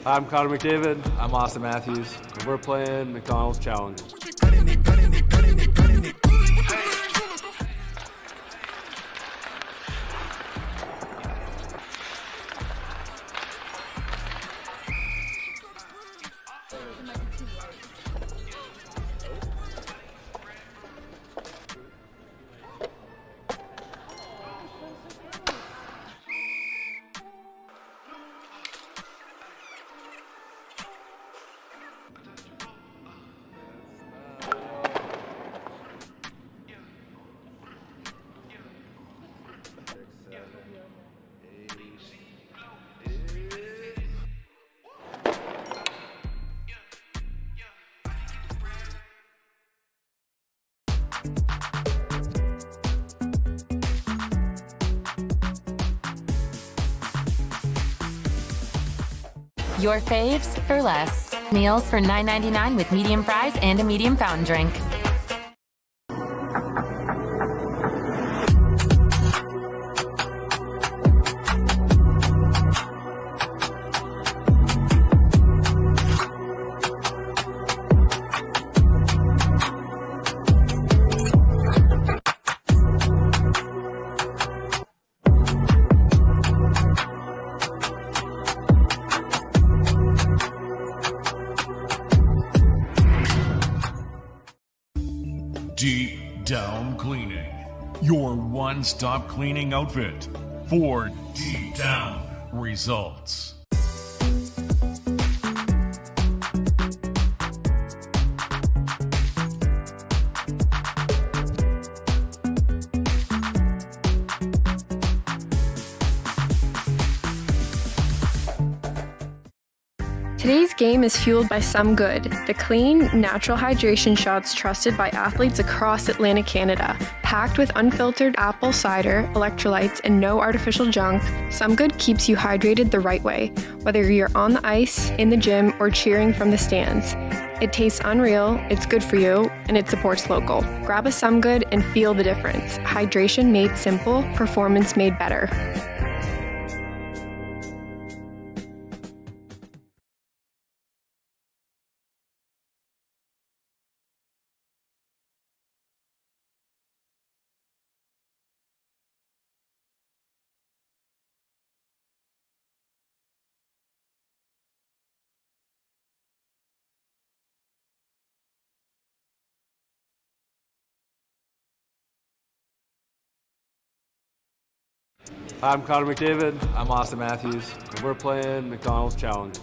I'm Connor McDavid. I'm Austin Matthews. And we're playing Macdonalds Challenge. Your faves for less. Meals for $9.99 with medium fries and a medium fountain drink. Deep Down Cleaning, your one-stop cleaning outfit for deep down results. Today's game is fueled by Some Good, the clean, natural hydration shots trusted by athletes across Atlantic Canada. Packed with unfiltered apple cider, electrolytes, and no artificial junk, Some Good keeps you hydrated the right way, whether you're on the ice, in the gym, or cheering from the stands. It tastes unreal, it's good for you, and it supports local. Grab a Some Good and feel the difference. Hydration made simple, performance made better. I'm Connor McDavid. I'm Austin Matthews. And we're playing Macdonalds Challenge.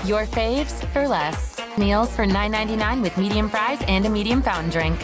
Your faves for less. Meals for $9.99 with medium fries and a medium fountain drink.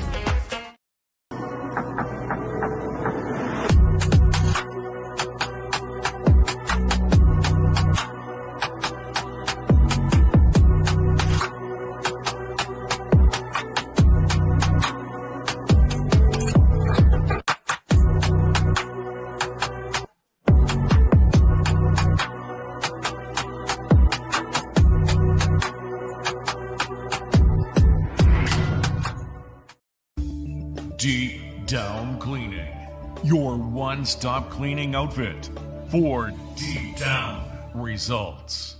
Deep Down Cleaning, your one-stop cleaning outfit for deep down results.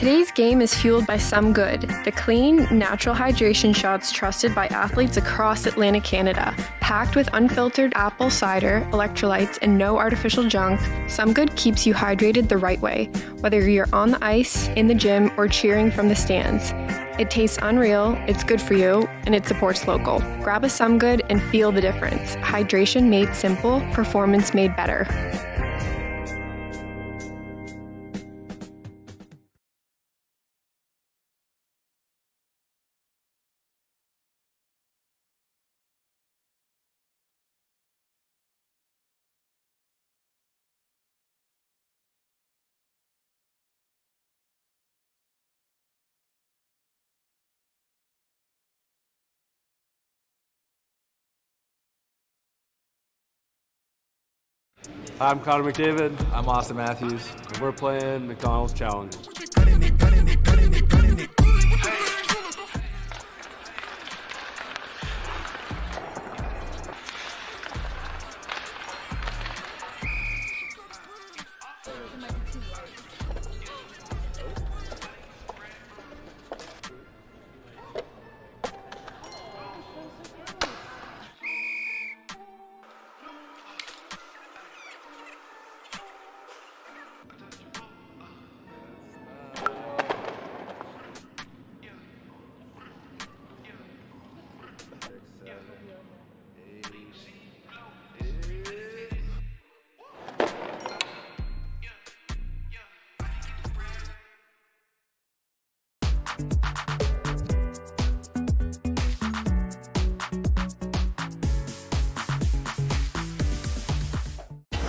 Today's game is fueled by Some Good, the clean, natural hydration shots trusted by athletes across Atlantic Canada. Packed with unfiltered apple cider, electrolytes, and no artificial junk, Some Good keeps you hydrated the right way, whether you're on the ice, in the gym, or cheering from the stands. It tastes unreal, it's good for you, and it supports local. Grab a Some Good and feel the difference. Hydration made simple, performance made better. I'm Connor McDavid. I'm Austin Matthews. And we're playing Macdonalds Challenge.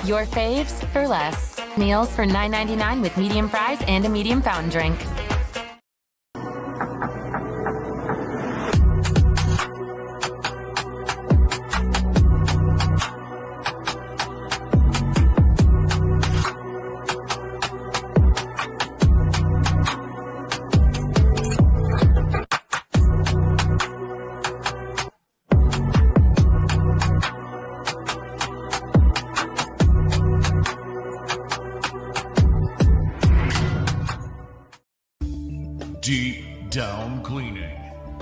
Your faves for less. Meals for $9.99 with medium fries and a medium fountain drink. Deep Down Cleaning,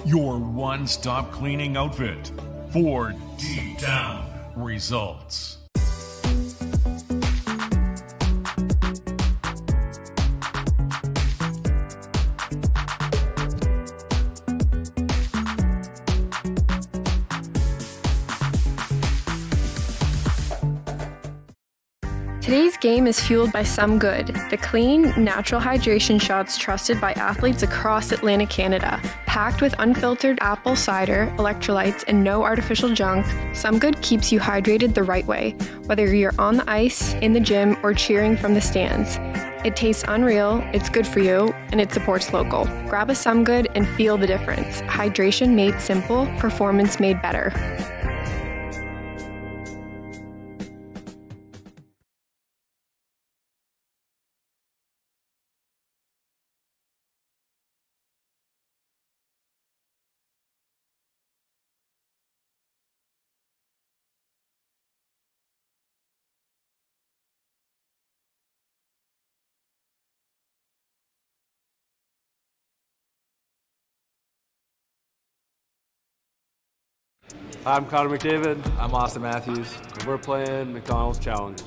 your one-stop cleaning outfit for deep down results. Today's game is fueled by Some Good, the clean, natural hydration shots trusted by athletes across Atlantic Canada. Packed with unfiltered apple cider, electrolytes, and no artificial junk, Some Good keeps you hydrated the right way, whether you're on the ice, in the gym, or cheering from the stands. It tastes unreal, it's good for you, and it supports local. Grab a Some Good and feel the difference. Hydration made simple, performance made better. I'm Connor McDavid. I'm Austin Matthews. And we're playing Macdonalds Challenge.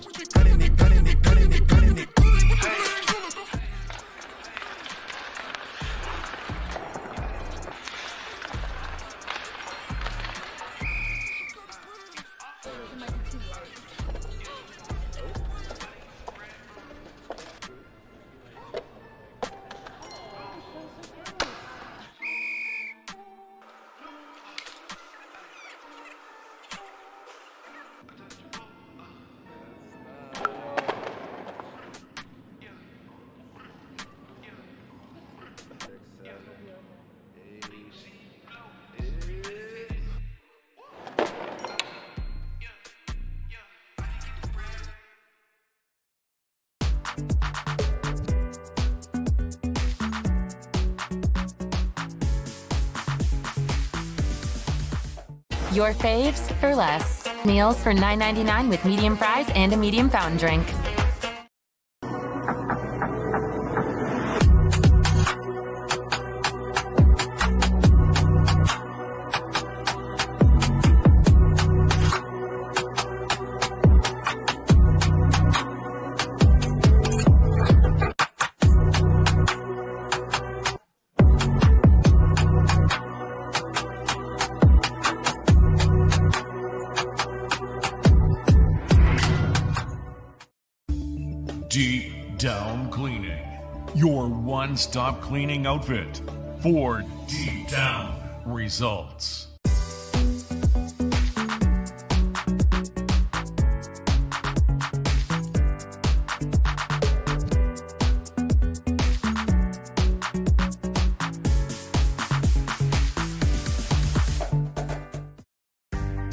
Your faves for less. Meals for $9.99 with medium fries and a medium fountain drink. Cleaning, your one-stop cleaning outfit for deep down results.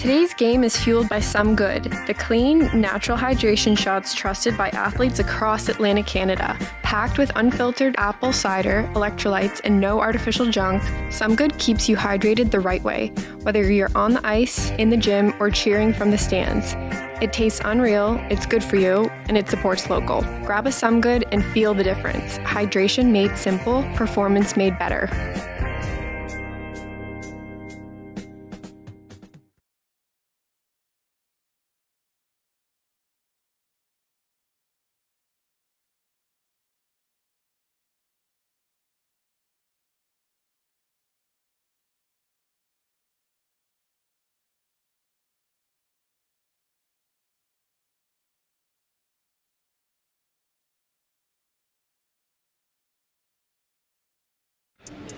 Today's game is fueled by Some Good, the clean, natural hydration shots trusted by athletes across Atlantic Canada. Packed with unfiltered apple cider, electrolytes, and no artificial junk, Some Good keeps you hydrated the right way, whether you're on the ice, in the gym, or cheering from the stands. It tastes unreal, it's good for you, and it supports local. Grab a Some Good and feel the difference. Hydration made simple, performance made better.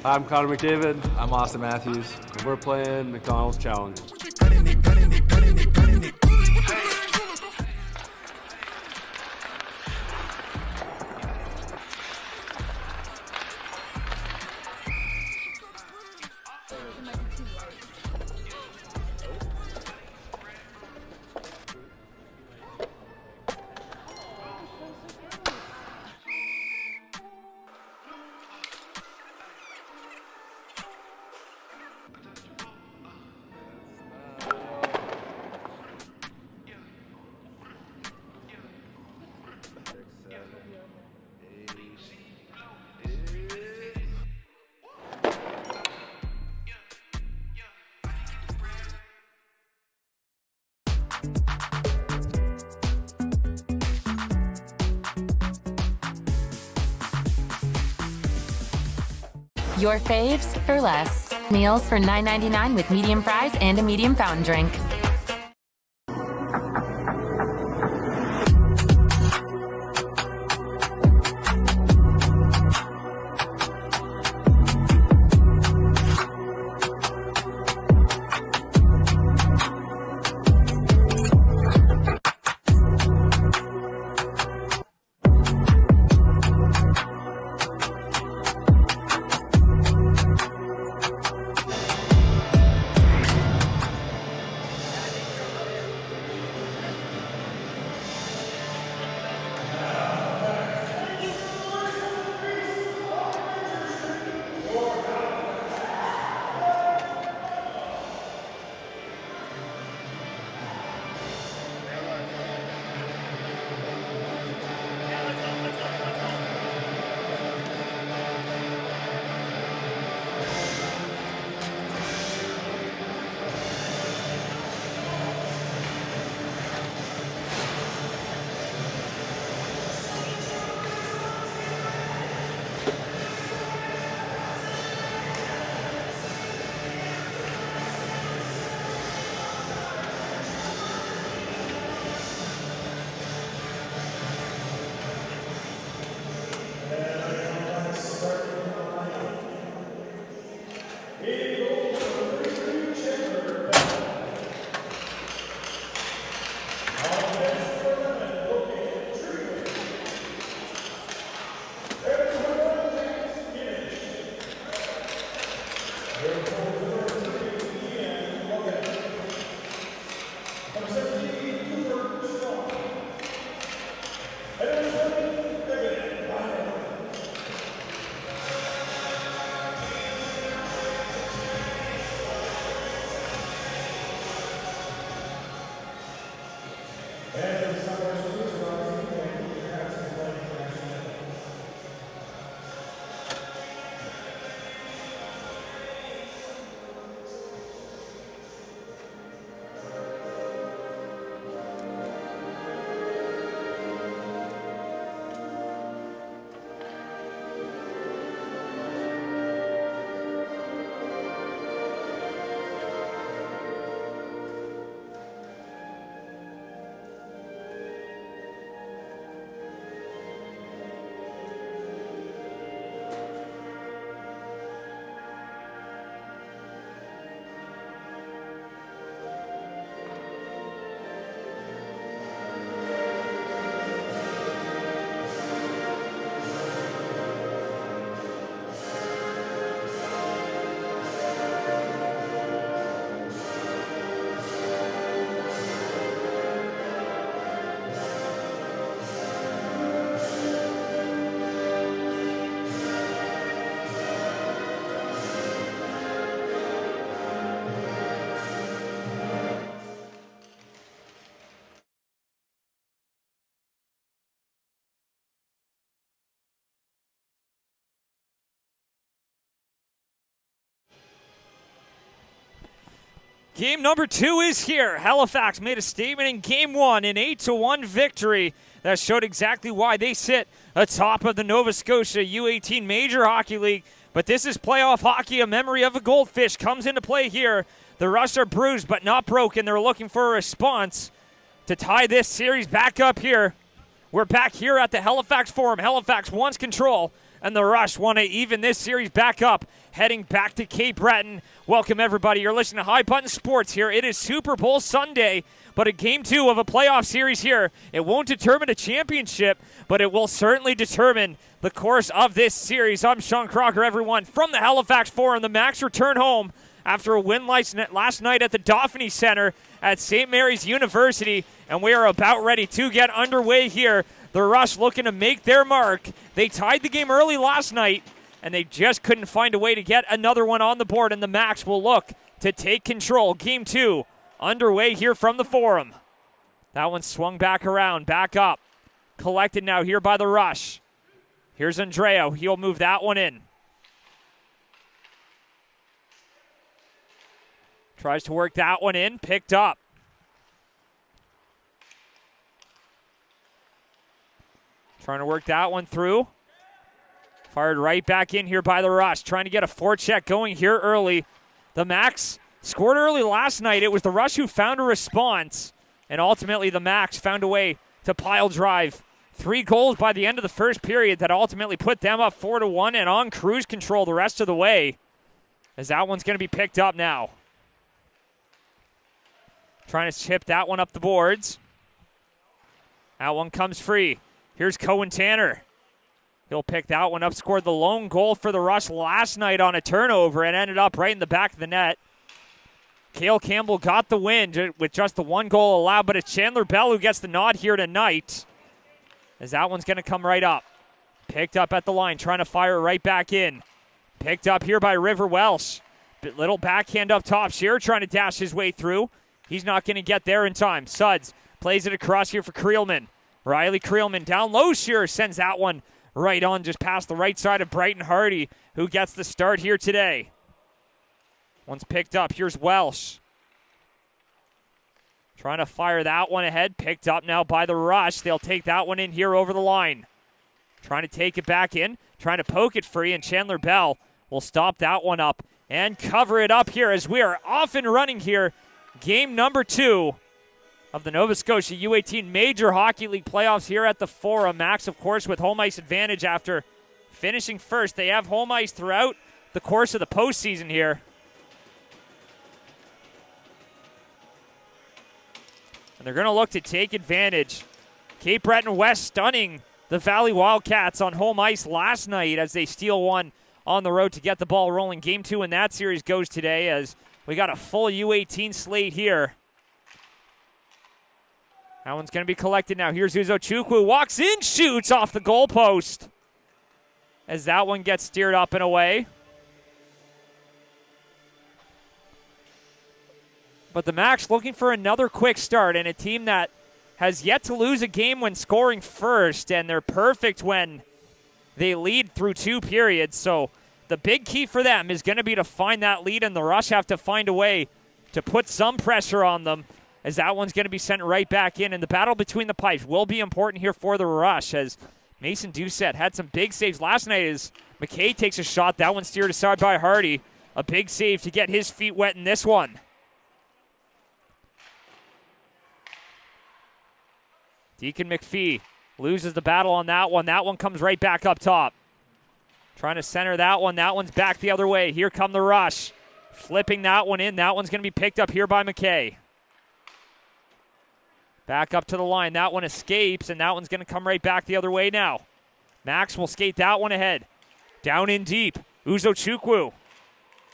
I'm Connor McDavid. I'm Austin Matthews. We're playing Macdonalds Challenge. Your faves for less. Meals for $9.99 with medium fries and a medium fountain drink. Game number 2 is here. Halifax made a statement in game 1, an 8-1 victory that showed exactly why they sit atop of the Nova Scotia U18 Major Hockey League. But this is playoff hockey. A memory of a goldfish comes into play here. The Rush are bruised but not broken. They're looking for a response to tie this series back up here. We're back here at the Halifax Forum. Halifax wants control, and the Rush want to even this series back up, heading back to Cape Breton. Welcome, everybody. You're listening to High Button Sports here. It is Super Bowl Sunday, but a game 2 of a playoff series here. It won't determine a championship, but it will certainly determine the course of this series. I'm Sean Crocker, everyone, from the Halifax Forum. The Macs return home after a win last night at the Dauphiny Center at St. Mary's University, and we are about ready to get underway here. The Rush looking to make their mark. They tied the game early last night, and they just couldn't find a way to get another one on the board, and the Macs will look to take control. Game 2 underway here from the Forum. That one swung back around, back up. Collected now here by the Rush. Here's Andreo. He'll move that one in. Tries to work that one in, picked up. Trying to work that one through. Fired right back in here by the Rush. Trying to get a forecheck going here early. The Macs scored early last night. It was the Rush who found a response. And ultimately the Macs found a way to pile drive. 3 goals by the end of the first period that ultimately put them up 4-1 and on cruise control the rest of the way. As that one's going to be picked up now. Trying to chip that one up the boards. That one comes free. Here's Cohen Tanner. He'll pick that one up. Scored the lone goal for the Rush last night on a turnover and ended up right in the back of the net. Cale Campbell got the win with just the 1 goal allowed, but it's Chandler Bell who gets the nod here tonight. As that one's going to come right up. Picked up at the line, trying to fire right back in. Picked up here by River Welsh. Little backhand up top. Shearer trying to dash his way through. He's not going to get there in time. Suds plays it across here for Creelman. Riley Creelman down low. Shearer sends that one right on just past the right side of Brighton Hardy, who gets the start here today. One's picked up. Here's Welsh. Trying to fire that one ahead. Picked up now by the Rush. They'll take that one in here over the line. Trying to take it back in. Trying to poke it free, and Chandler Bell will stop that one up and cover it up here as we are off and running here. Game number 2 of the Nova Scotia U18 Major Hockey League playoffs here at the Forum. Macs, of course, with home ice advantage after finishing first. They have home ice throughout the course of the postseason here. And they're going to look to take advantage. Cape Breton West stunning the Valley Wildcats on home ice last night as they steal one on the road to get the ball rolling. Game 2 in that series goes today as we got a full U18 slate here. That one's going to be collected now. Here's Uzo Chukwu. Walks in, shoots off the goalpost. As that one gets steered up and away. But the Macs looking for another quick start, and a team that has yet to lose a game when scoring first, and they're perfect when they lead through 2 periods. So the big key for them is going to be to find that lead, and the Rush have to find a way to put some pressure on them, as that one's going to be sent right back in. And the battle between the pipes will be important here for the Rush, as Mason Doucette had some big saves last night as McKay takes a shot. That one steered aside by Hardy. A big save to get his feet wet in this one. Deacon McPhee loses the battle on that one. That one comes right back up top. Trying to center that one. That one's back the other way. Here come the Rush. Flipping that one in. That one's going to be picked up here by McKay. Back up to the line. That one escapes, and that one's going to come right back the other way now. Max will skate that one ahead. Down in deep. Uzo Chukwu.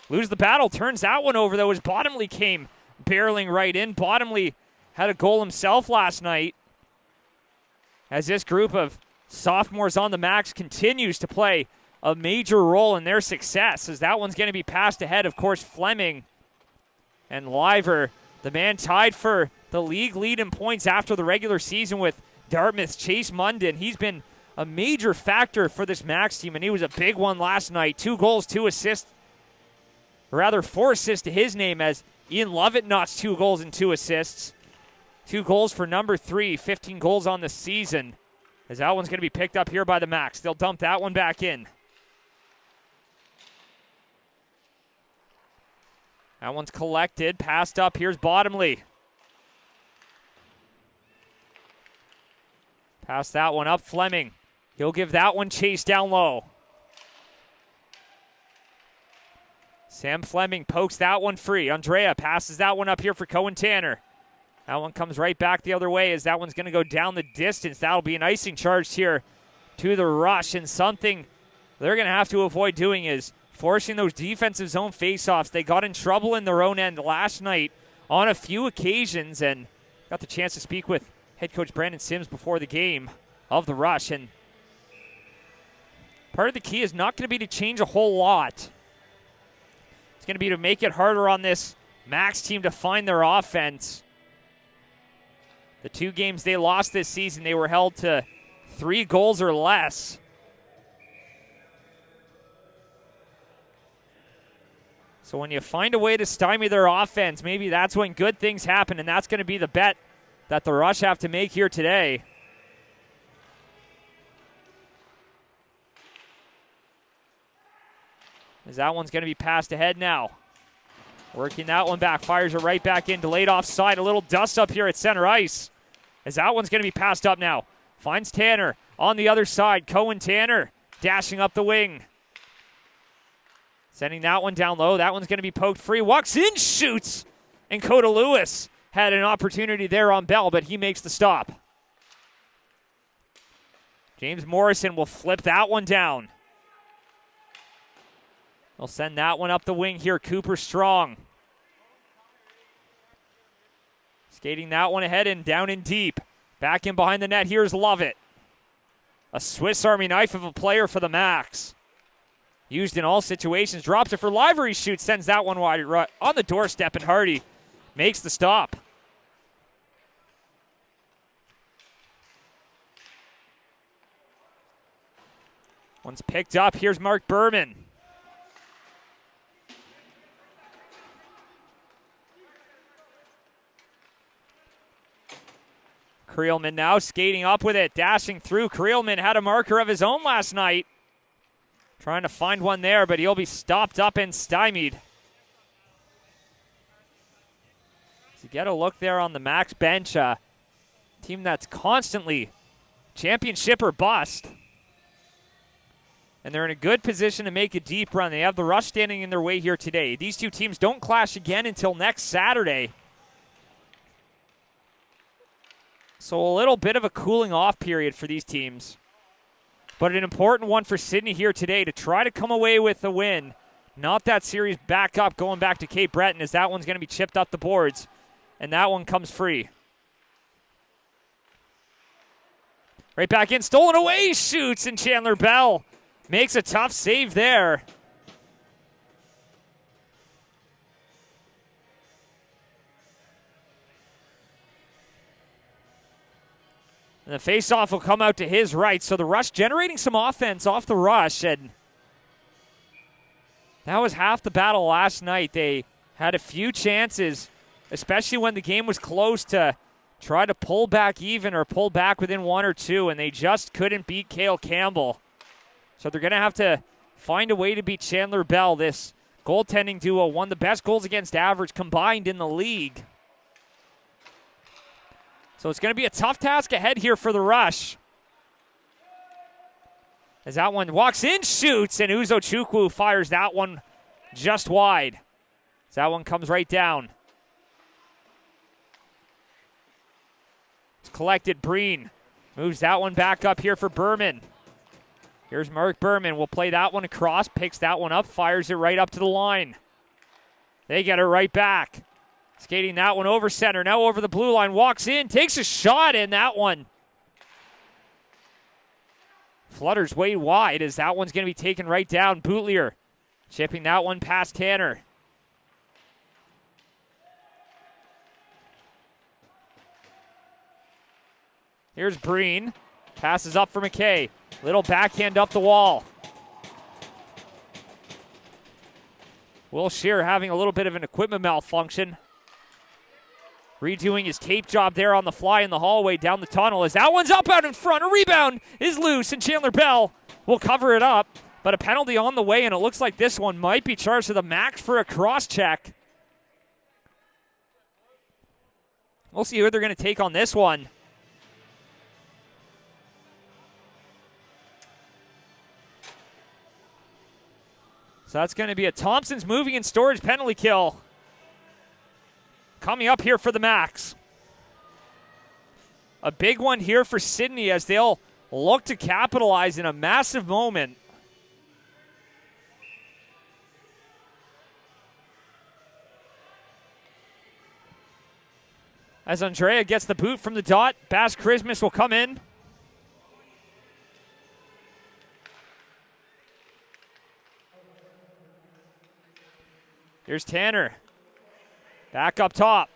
Lose the battle. Turns that one over, though, as Bottomley came barreling right in. Bottomley had a goal himself last night. As this group of sophomores on the Macs continues to play a major role in their success, as that one's going to be passed ahead. Of course, Fleming and Liver, the man tied for the league lead in points after the regular season with Dartmouth's Chase Munden. He's been a major factor for this Macs team, and he was a big one last night. 2 goals, 2 assists or rather 4 assists to his name, as Ian Lovett notched 2 goals and 2 assists. 2 goals for number 3, 15 goals on the season. As that one's going to be picked up here by the Max. They'll dump that one back in. That one's collected, passed up. Here's Bottomley. Pass that one up, Fleming. He'll give that one chase down low. Sam Fleming pokes that one free. Andrea passes that one up here for Cohen Tanner. That one comes right back the other way as that one's going to go down the distance. That'll be an icing charge here to the Rush, and something they're going to have to avoid doing is forcing those defensive zone faceoffs. They got in trouble in their own end last night on a few occasions, and got the chance to speak with head coach Brandon Sims before the game of the Rush. And part of the key is not going to be to change a whole lot. It's going to be to make it harder on this Max team to find their offense. The 2 games they lost this season, they were held to 3 goals or less. So when you find a way to stymie their offense, maybe that's when good things happen, and that's going to be the bet that the Rush have to make here today. As that one's going to be passed ahead now. Working that one back, fires it right back in, delayed offside. A little dust up here at center ice. As that one's going to be passed up now. Finds Tanner on the other side. Cohen Tanner dashing up the wing. Sending that one down low. That one's going to be poked free. Walks in, shoots. And Coda Lewis had an opportunity there on Bell, but he makes the stop. James Morrison will flip that one down. They'll send that one up the wing here. Cooper Strong. Skating that one ahead and down in deep. Back in behind the net. Here's Lovett. A Swiss Army knife of a player for the Max. Used in all situations. Drops it for Livery. Shoots. Sends that one wide on the doorstep, and Hardy makes the stop. One's picked up. Here's Mark Berman. Creelman now skating up with it, dashing through. Creelman had a marker of his own last night. Trying to find one there, but he'll be stopped up and stymied. So you get a look there on the Max bench. Team that's constantly championship or bust. And they're in a good position to make a deep run. They have the Rush standing in their way here today. These 2 teams don't clash again until next Saturday. So a little bit of a cooling off period for these teams. But an important one for Sydney here today to try to come away with the win. Not that series back up, going back to Cape Breton, as that one's going to be chipped up the boards. And that one comes free. Right back in, stolen away, shoots, and Chandler Bell makes a tough save there. And the faceoff will come out to his right. So the Rush generating some offense off the rush. And that was half the battle last night. They had a few chances, especially when the game was close, to try to pull back even or pull back within 1 or 2. And they just couldn't beat Cale Campbell. So they're going to have to find a way to beat Chandler Bell. This goaltending duo, one of the best goals against average combined in the league. So it's going to be a tough task ahead here for the Rush. As that one walks in, shoots, and Uzo Chukwu fires that one just wide. As that one comes right down. It's collected. Breen moves that one back up here for Berman. Here's Mark Berman. Will play that one across, picks that one up, fires it right up to the line. They get it right back. Skating that one over center, now over the blue line, walks in, takes a shot, and that one flutters way wide as that one's going to be taken right down. Boutlier chipping that one past Tanner. Here's Breen. Passes up for McKay. Little backhand up the wall. Will Shear having a little bit of an equipment malfunction. Redoing his tape job there on the fly in the hallway down the tunnel as that one's up out in front. A rebound is loose, and Chandler Bell will cover it up. But a penalty on the way, and it looks like this one might be charged to the max for a cross-check. We'll see who they're going to take on this one. So that's going to be a Thompson's moving and storage penalty kill. Coming up here for the Max. A big one here for Sydney as they'll look to capitalize in a massive moment. As Andrea gets the boot from the dot, Bass Christmas will come in. Here's Tanner. Back up top.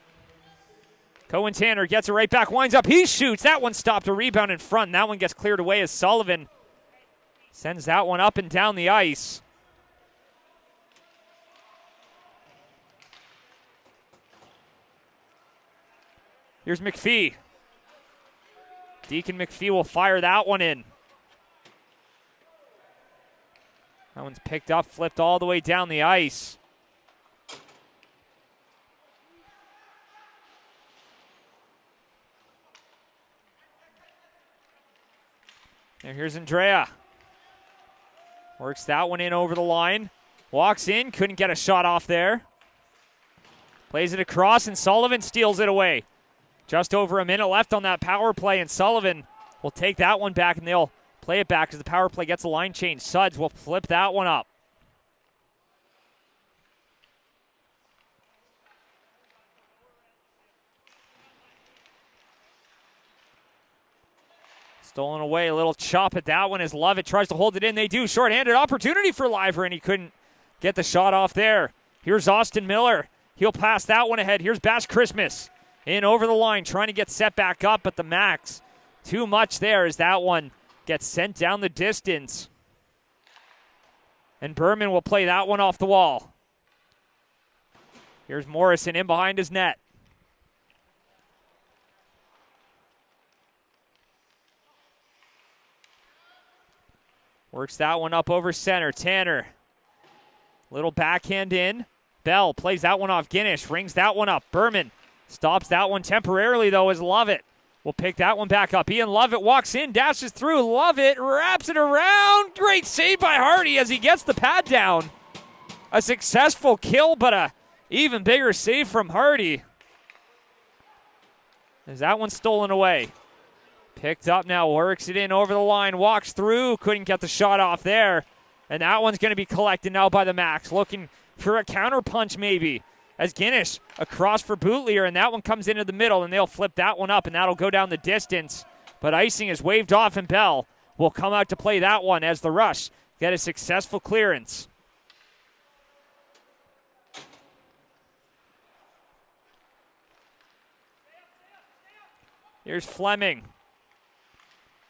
Cohen Tanner gets it right back, winds up, he shoots. That one stopped, a rebound in front. And that one gets cleared away as Sullivan sends that one up and down the ice. Here's McPhee. Deacon McPhee will fire that one in. That one's picked up, flipped all the way down the ice. And here's Andrea. Works that one in over the line. Walks in, couldn't get a shot off there. Plays it across, and Sullivan steals it away. Just over a minute left on that power play, and Sullivan will take that one back, and they'll play it back as the power play gets a line change. Suds will flip that one up. Stolen away, a little chop at that one as Lovett tries to hold it in. They do. Short-handed opportunity for Liver, and he couldn't get the shot off there. Here's Austin Miller. He'll pass that one ahead. Here's Bass Christmas in over the line, trying to get set back up, but the Max, too much there as that one gets sent down the distance. And Berman will play that one off the wall. Here's Morrison in behind his net. Works that one up over center. Tanner. Little backhand in. Bell plays that one off Guinness. Rings that one up. Berman stops that one temporarily, though, as Lovett will pick that one back up. Ian Lovett walks in, dashes through. Lovett wraps it around. Great save by Hardy as he gets the pad down. A successful kill, but a even bigger save from Hardy. As that one stolen away. Picked up now, works it in over the line, walks through, couldn't get the shot off there. And that one's going to be collected now by the Max, looking for a counter punch maybe. As Guinness across for Bootlier, and that one comes into the middle, and they'll flip that one up, and that'll go down the distance. But icing is waved off, and Bell will come out to play that one as the Rush get a successful clearance. Here's Fleming.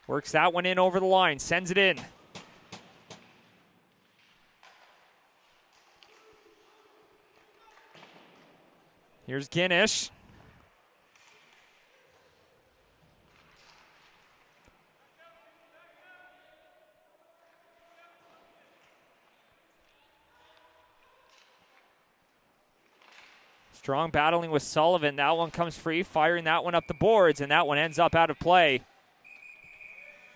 Works that one in over the line, sends it in. Here's Guinness. Strong battling with Sullivan. That one comes free, firing that one up the boards, and that one ends up out of play.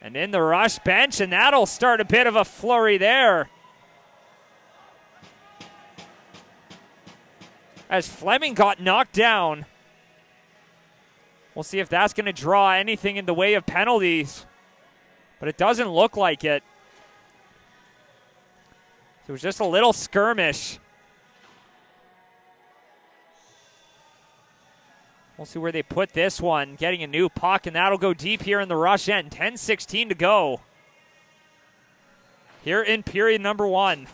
And in the Rush bench, and that'll start a bit of a flurry there. As Fleming got knocked down. We'll see if that's going to draw anything in the way of penalties. But it doesn't look like it. So it was just a little skirmish. We'll see where they put this one. Getting a new puck, and that'll go deep here in the Rush end. 10:16 to go. Here in period number one.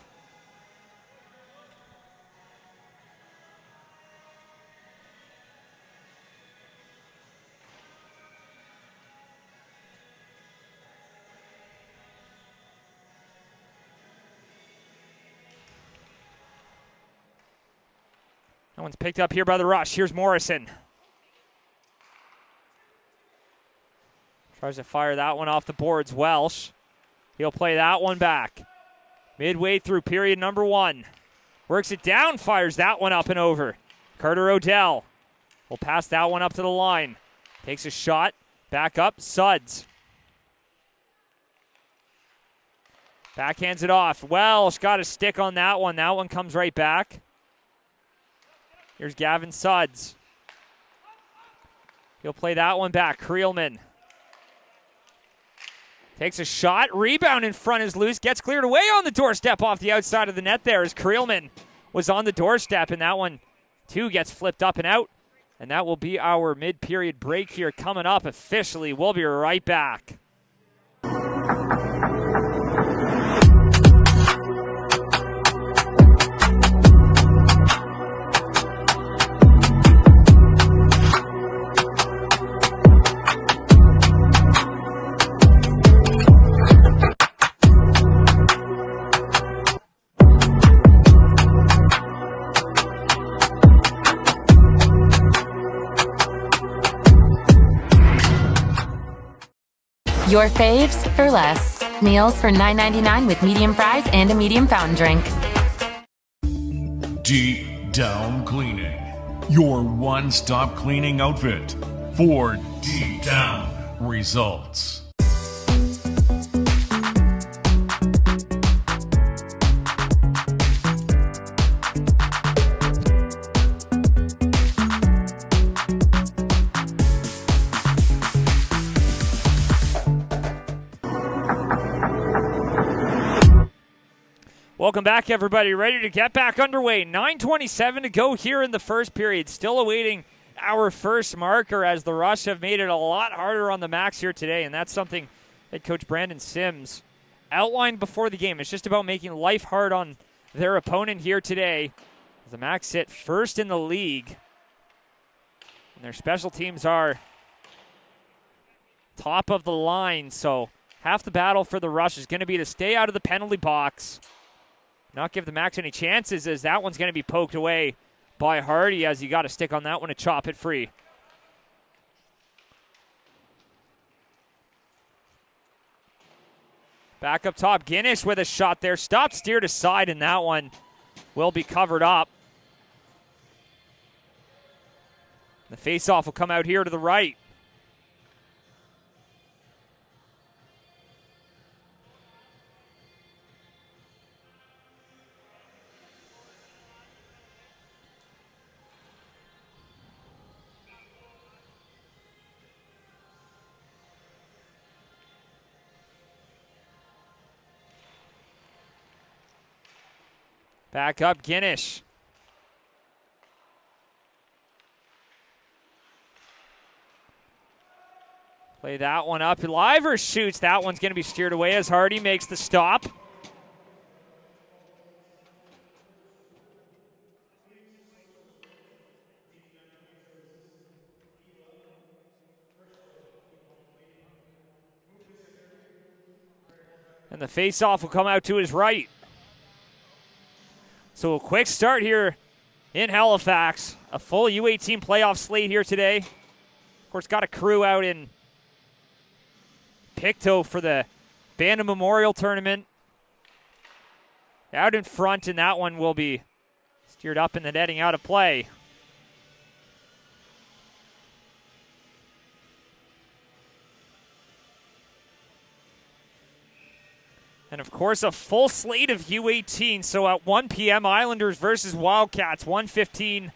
That one's picked up here by the Rush. Here's Morrison. Tries to fire that one off the boards. Welsh. He'll play that one back. Midway through period number 1. Works it down, fires that one up and over. Carter Odell will pass that one up to the line. Takes a shot. Back up. Suds. Backhands it off. Welsh got a stick on that one. That one comes right back. Here's Gavin Suds. He'll play that one back. Creelman takes a shot. Rebound in front is loose. Gets cleared away on the doorstep off the outside of the net there as Creelman was on the doorstep. And that one, too, gets flipped up and out. And that will be our mid-period break here coming up officially. We'll be right back. Your faves for less. Meals for $9.99 with medium fries and a medium fountain drink. Deep Down Cleaning, your one-stop cleaning outfit for deep down results. Welcome back, everybody. Ready to get back underway. 9:27 to go here in the first period. Still awaiting our first marker as the Rush have made it a lot harder on the Max here today, and that's something head coach Brandon Sims outlined before the game. It's just about making life hard on their opponent here today. The Max sit first in the league, and their special teams are top of the line, so half the battle for the Rush is going to be to stay out of the penalty box, not give the Max any chances, as that one's going to be poked away by Hardy as he got a stick on that one to chop it free. Back up top, Guinness with a shot there. Stopped, steered aside, and that one will be covered up. The faceoff will come out here to the right. Back up, Guinness. Play that one up. Liver shoots. That one's going to be steered away as Hardy makes the stop. And the face-off will come out to his right. So a quick start here in Halifax. A full U18 playoff slate here today. Of course, got a crew out in Pictou for the Banda Memorial Tournament. Out in front, and that one will be steered up in the netting out of play. And, of course, a full slate of U18. So at 1 p.m., Islanders versus Wildcats. 1:15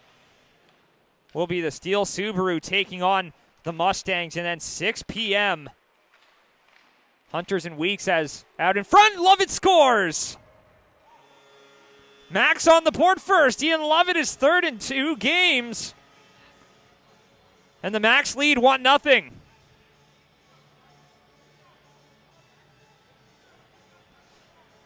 will be the Steel Subaru taking on the Mustangs. And then 6 p.m., Hunters and Weeks as out in front. Lovett scores! Max on the board first. Ian Lovett is third in 2 games. And the Max lead 1-0.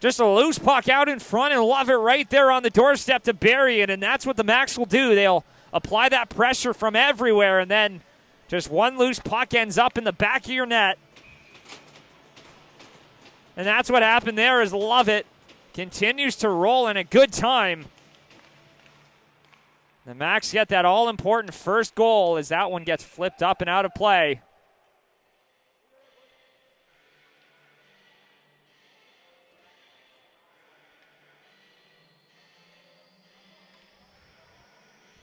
Just a loose puck out in front, and Lovett right there on the doorstep to bury it, and that's what the Max will do. They'll apply that pressure from everywhere, and then just one loose puck ends up in the back of your net. And that's what happened there as Lovett continues to roll in a good time. The Macs get that all-important first goal as that one gets flipped up and out of play.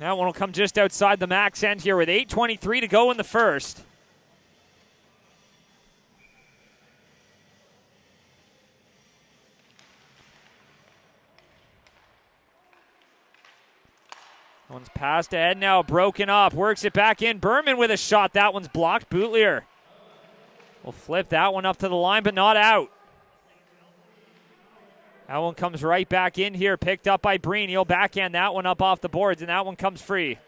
That one will come just outside the Macs end here with 8:23 to go in the first. One's passed ahead now, broken up, works it back in. Berman with a shot. That one's blocked. Boutlier will flip that one up to the line, but not out. That one comes right back in here, picked up by Breen. He'll backhand that one up off the boards, and that one comes free.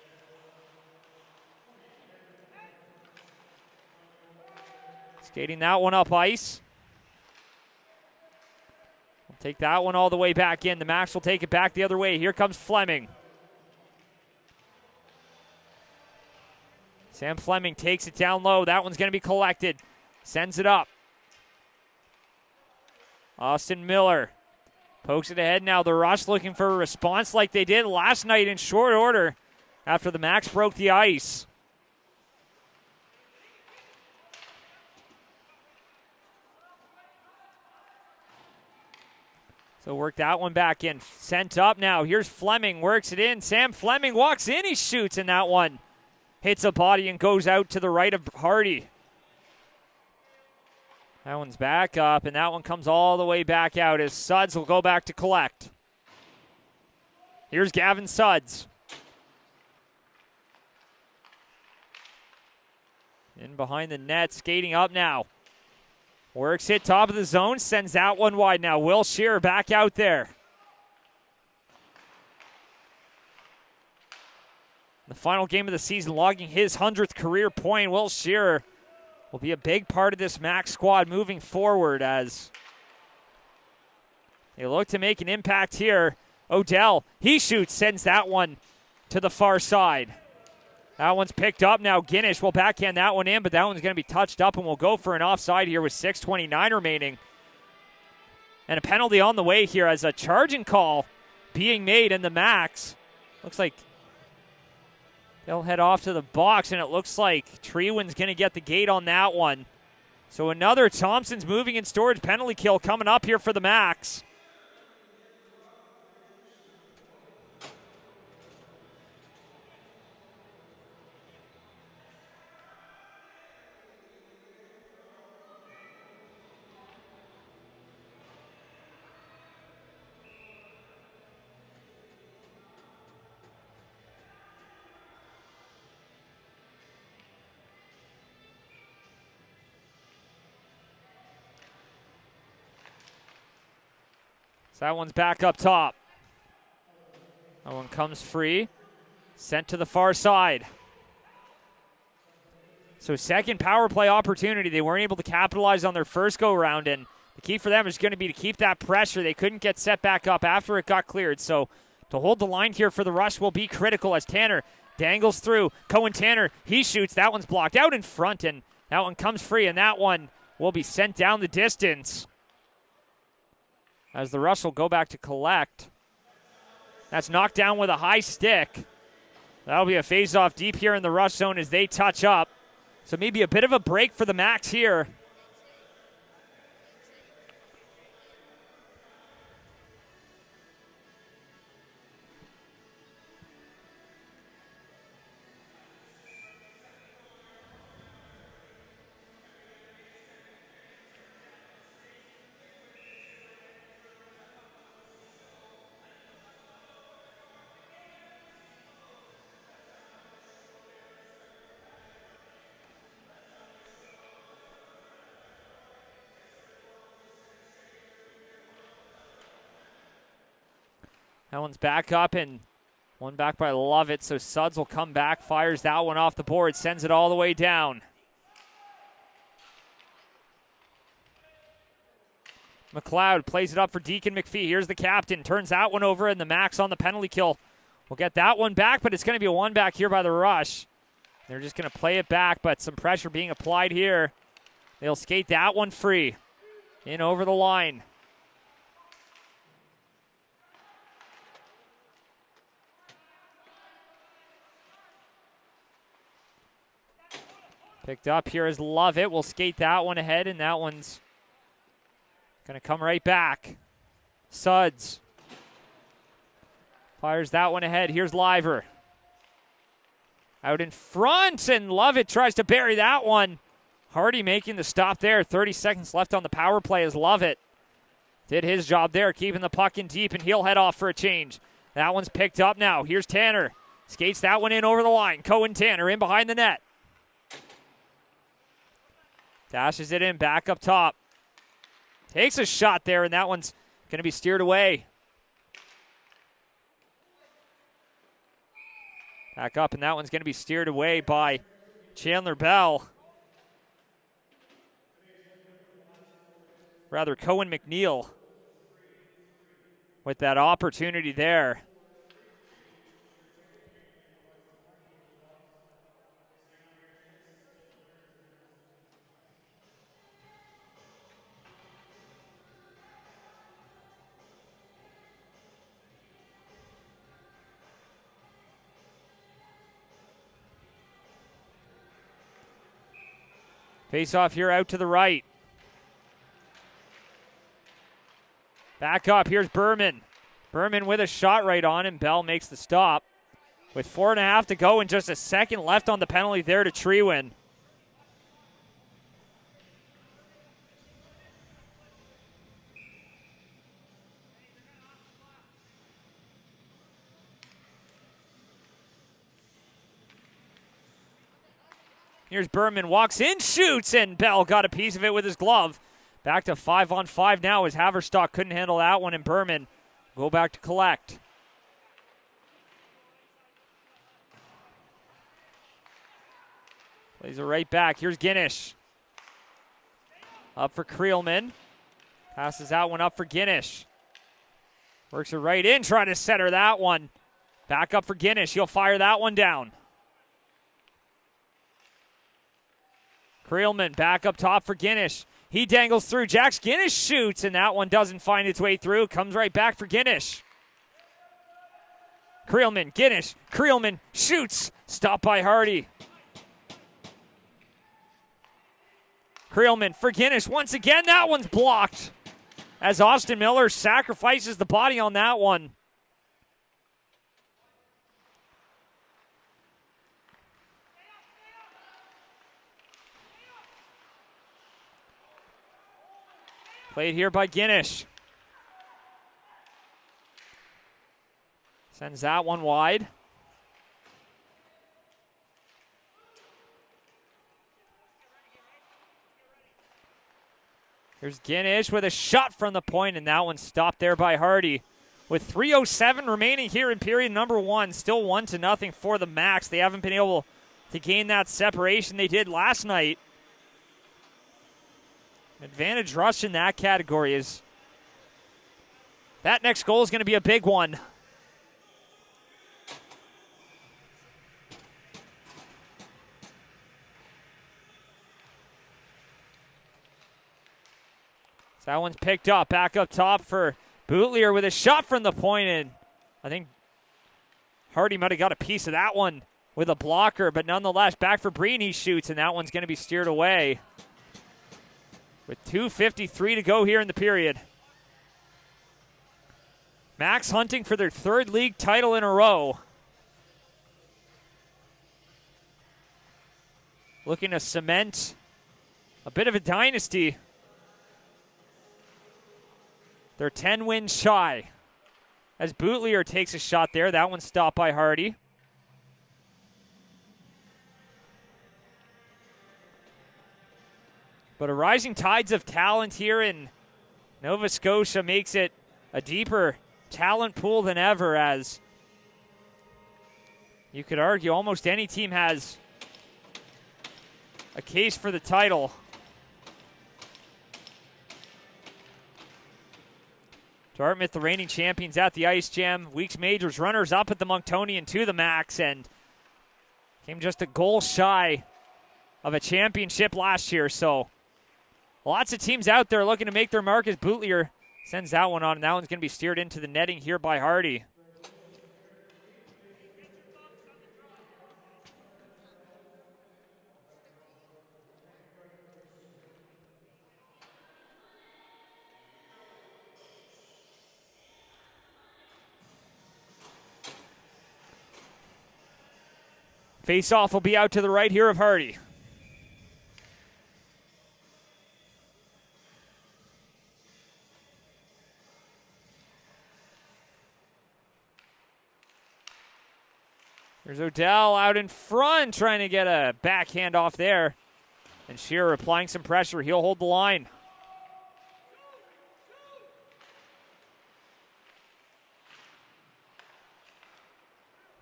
Skating that one up ice. We'll take that one all the way back in. The Macs will take it back the other way. Here comes Fleming. Sam Fleming takes it down low. That one's going to be collected. Sends it up. Austin Miller pokes it ahead now. The Rush looking for a response like they did last night in short order after the Macs broke the ice. So work that one back in. Sent up now. Here's Fleming. Works it in. Sam Fleming walks in. He shoots in that one. Hits a body and goes out to the right of Hardy. That one's back up, and that one comes all the way back out as Suds will go back to collect. Here's Gavin Suds. In behind the net, skating up now. Works it top of the zone, sends that one wide now. Will Shearer back out there. The final game of the season, logging his 100th career point. Will Shearer will be a big part of this Mac squad moving forward as they look to make an impact here. Odell, he shoots, sends that one to the far side. That one's picked up now. Guinness will backhand that one in, but that one's going to be touched up and will go for an offside here with 6:29 remaining. And a penalty on the way here as a charging call being made, and the Macs looks like they'll head off to the box, and it looks like Treewin's going to get the gate on that one. So another Thompson's moving in storage penalty kill coming up here for the Macs. So that one's back up top. That one comes free. Sent to the far side. So second power play opportunity. They weren't able to capitalize on their first go-round, and the key for them is going to be to keep that pressure. They couldn't get set back up after it got cleared. So to hold the line here for the Rush will be critical as Tanner dangles through. Cohen Tanner, he shoots. That one's blocked out in front, and that one comes free, and that one will be sent down the distance as the Rush will go back to collect. That's knocked down with a high stick. That'll be a face-off deep here in the Rush zone as they touch up. So maybe a bit of a break for the Macs here. That one's back up, and one back by Lovett, so Suds will come back, fires that one off the board, sends it all the way down. McLeod plays it up for Deacon McPhee. Here's the captain, turns that one over, and the Macs on the penalty kill will get that one back, but it's going to be a one back here by the Rush. They're just going to play it back, but some pressure being applied here. They'll skate that one free. In over the line. Picked up here is Lovett. We'll skate that one ahead, and that one's going to come right back. Suds fires that one ahead. Here's Liver. Out in front, and Lovett tries to bury that one. Hardy making the stop there. 30 seconds left on the power play as Lovett did his job there, keeping the puck in deep, and he'll head off for a change. That one's picked up now. Here's Tanner. Skates that one in over the line. Cohen Tanner in behind the net. Dashes it in, back up top. Takes a shot there, and that one's going to be steered away. Back up, and that one's going to be steered away by Chandler Bell. Rather, Cohen McNeil with that opportunity there. Face off here out to the right. Back up, here's Berman. Berman with a shot right on him. Bell makes the stop. With 4.5 to go and just a second left on the penalty there to Treewin. Here's Berman, walks in, shoots, and Bell got a piece of it with his glove. Back to 5-on-5 now as Haverstock couldn't handle that one, and Berman go back to collect. Plays it right back. Here's Guinish. Up for Creelman. Passes that one up for Guinish. Works it right in, trying to center that one. Back up for Guinish. He'll fire that one down. Creelman back up top for Guinish. He dangles through. Jax Guinish shoots, and that one doesn't find its way through. Comes right back for Guinish. Creelman, Guinish, Creelman shoots. Stopped by Hardy. Creelman for Guinish. Once again, that one's blocked as Austin Miller sacrifices the body on that one. Played here by Guinish. Sends that one wide. Here's Guinish with a shot from the point, and that one stopped there by Hardy. With 3:07 remaining here in period number one, still 1-0 for the Max. They haven't been able to gain that separation they did last night. Advantage rush in that category is that next goal is going to be a big one. So that one's picked up. Back up top for Bootlier with a shot from the point, and I think Hardy might have got a piece of that one with a blocker, but nonetheless, back for Breen, he shoots, and that one's going to be steered away. With 2:53 to go here in the period. Max hunting for their third league title in a row. Looking to cement a bit of a dynasty. They're 10 wins shy. As Bootlier takes a shot there, that one's stopped by Hardy. But a rising tides of talent here in Nova Scotia makes it a deeper talent pool than ever, as you could argue almost any team has a case for the title. Dartmouth, the reigning champions at the Ice Jam. Week's Majors runners up at the Monctonian to the Max, and came just a goal shy of a championship last year. So lots of teams out there looking to make their mark as Bootlier sends that one on, and that one's going to be steered into the netting here by Hardy. Face-off will be out to the right here of Hardy. There's Odell out in front trying to get a backhand off there. And Shearer applying some pressure. He'll hold the line.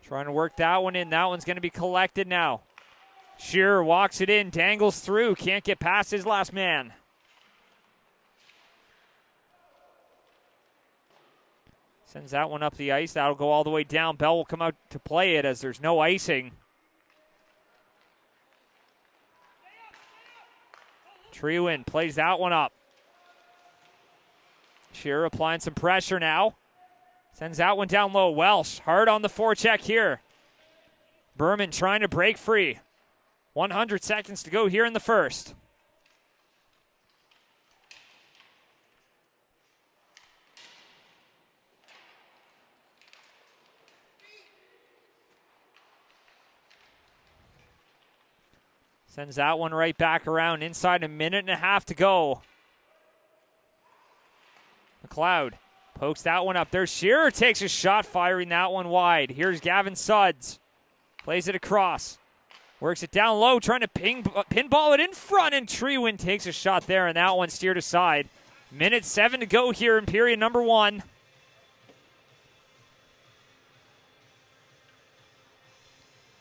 Trying to work that one in. That one's going to be collected now. Shearer walks it in, dangles through. Can't get past his last man. Sends that one up the ice. That'll go all the way down. Bell will come out to play it as there's no icing. Treewin plays that one up. Shearer applying some pressure now. Sends that one down low. Welsh hard on the forecheck here. Berman trying to break free. 100 seconds to go here in the first. Sends that one right back around. Inside a minute and a half to go. McLeod pokes that one up. There's Shearer takes a shot, firing that one wide. Here's Gavin Sudds. Plays it across. Works it down low, trying to pinball it in front, and Treewin takes a shot there, and that one steered aside. Minute 7 to go here in period number 1.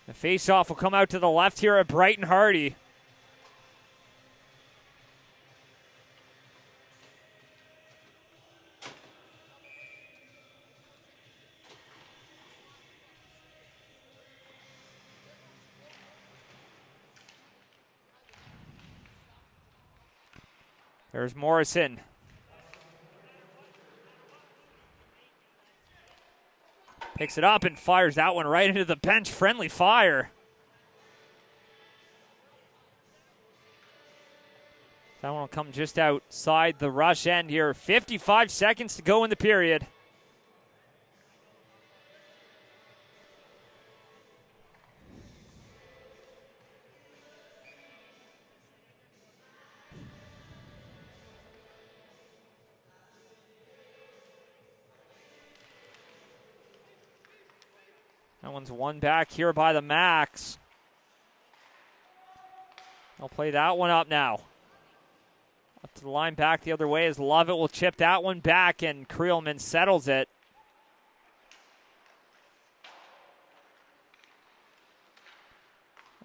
The face-off will come out to the left here at Brighton Hardy. There's Morrison. Picks it up and fires that one right into the bench. Friendly fire. That one will come just outside the rush end here. 55 seconds to go in the period. That one's one back here by the Max. They'll play that one up now. Up to the line, back the other way as Lovett will chip that one back, and Creelman settles it.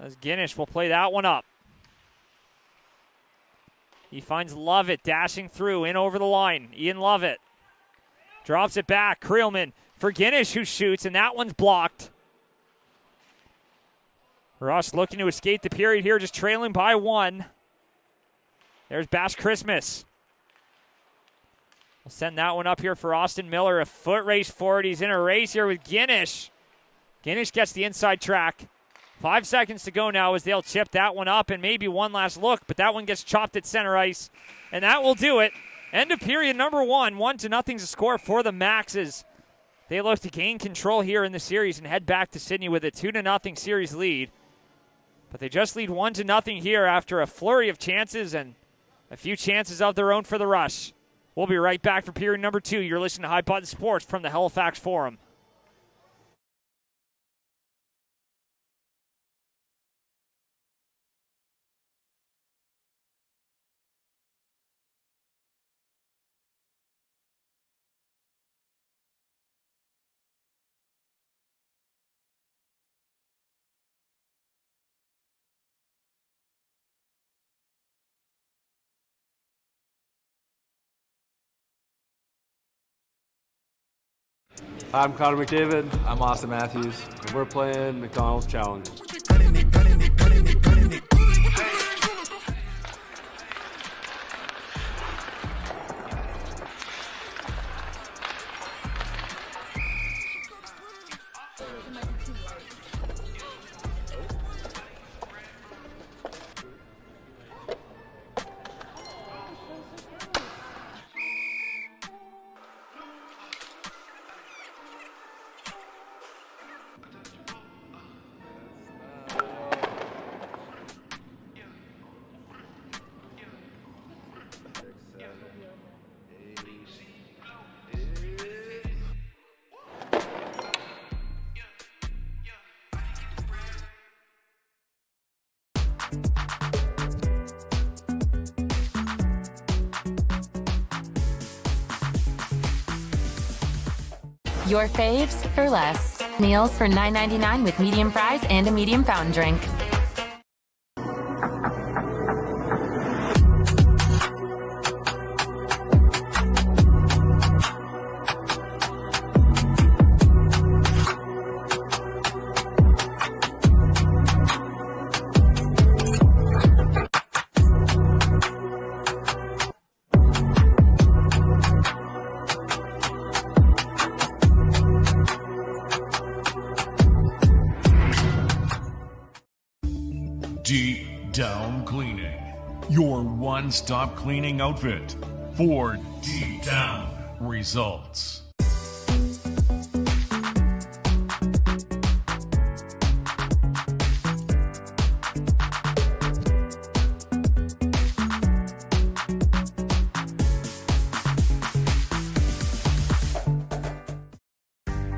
As Guinness will play that one up. He finds Lovett dashing through, in over the line. Ian Lovett drops it back. Creelman for Guinness, who shoots, and that one's blocked. Rush looking to escape the period here, just trailing by 1. There's Bash Christmas. We'll send that one up here for Austin Miller. A foot race forward. He's in a race here with Guinness. Guinness gets the inside track. 5 seconds to go now as they'll chip that one up, and maybe one last look, but that one gets chopped at center ice, and that will do it. End of period number 1. 1-0 to score for the Maxes. They look to gain control here in the series and head back to Sydney with a 2-0 series lead. But they just lead 1-0 here after a flurry of chances and a few chances of their own for the Rush. We'll be right back for period number 2. You're listening to High Button Sports from the Halifax Forum. I'm Connor McDavid. I'm Austin Matthews. And we're playing Macdonalds Challenge. Your faves for less. Meals for $9.99 with medium fries and a medium fountain drink. Deep Down Cleaning, your one-stop cleaning outfit for deep down results.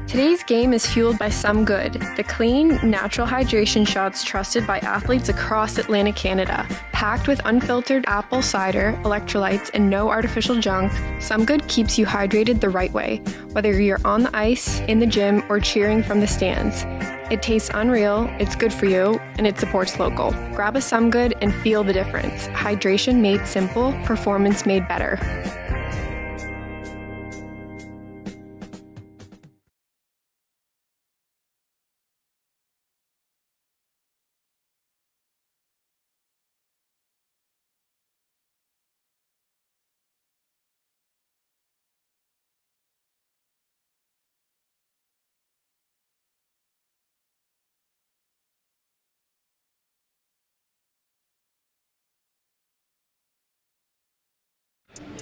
Today's game is fueled by Some Good, the clean, natural hydration shots trusted by athletes across Atlantic Canada. Packed with unfiltered apple cider, electrolytes, and no artificial junk, Some Good keeps you hydrated the right way, whether you're on the ice, in the gym, or cheering from the stands. It tastes unreal, it's good for you, and it supports local. Grab a Some Good and feel the difference. Hydration made simple, performance made better.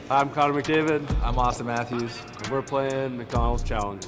I'm Connor McDavid. I'm Austin Matthews. And we're playing Macdonalds Challenge.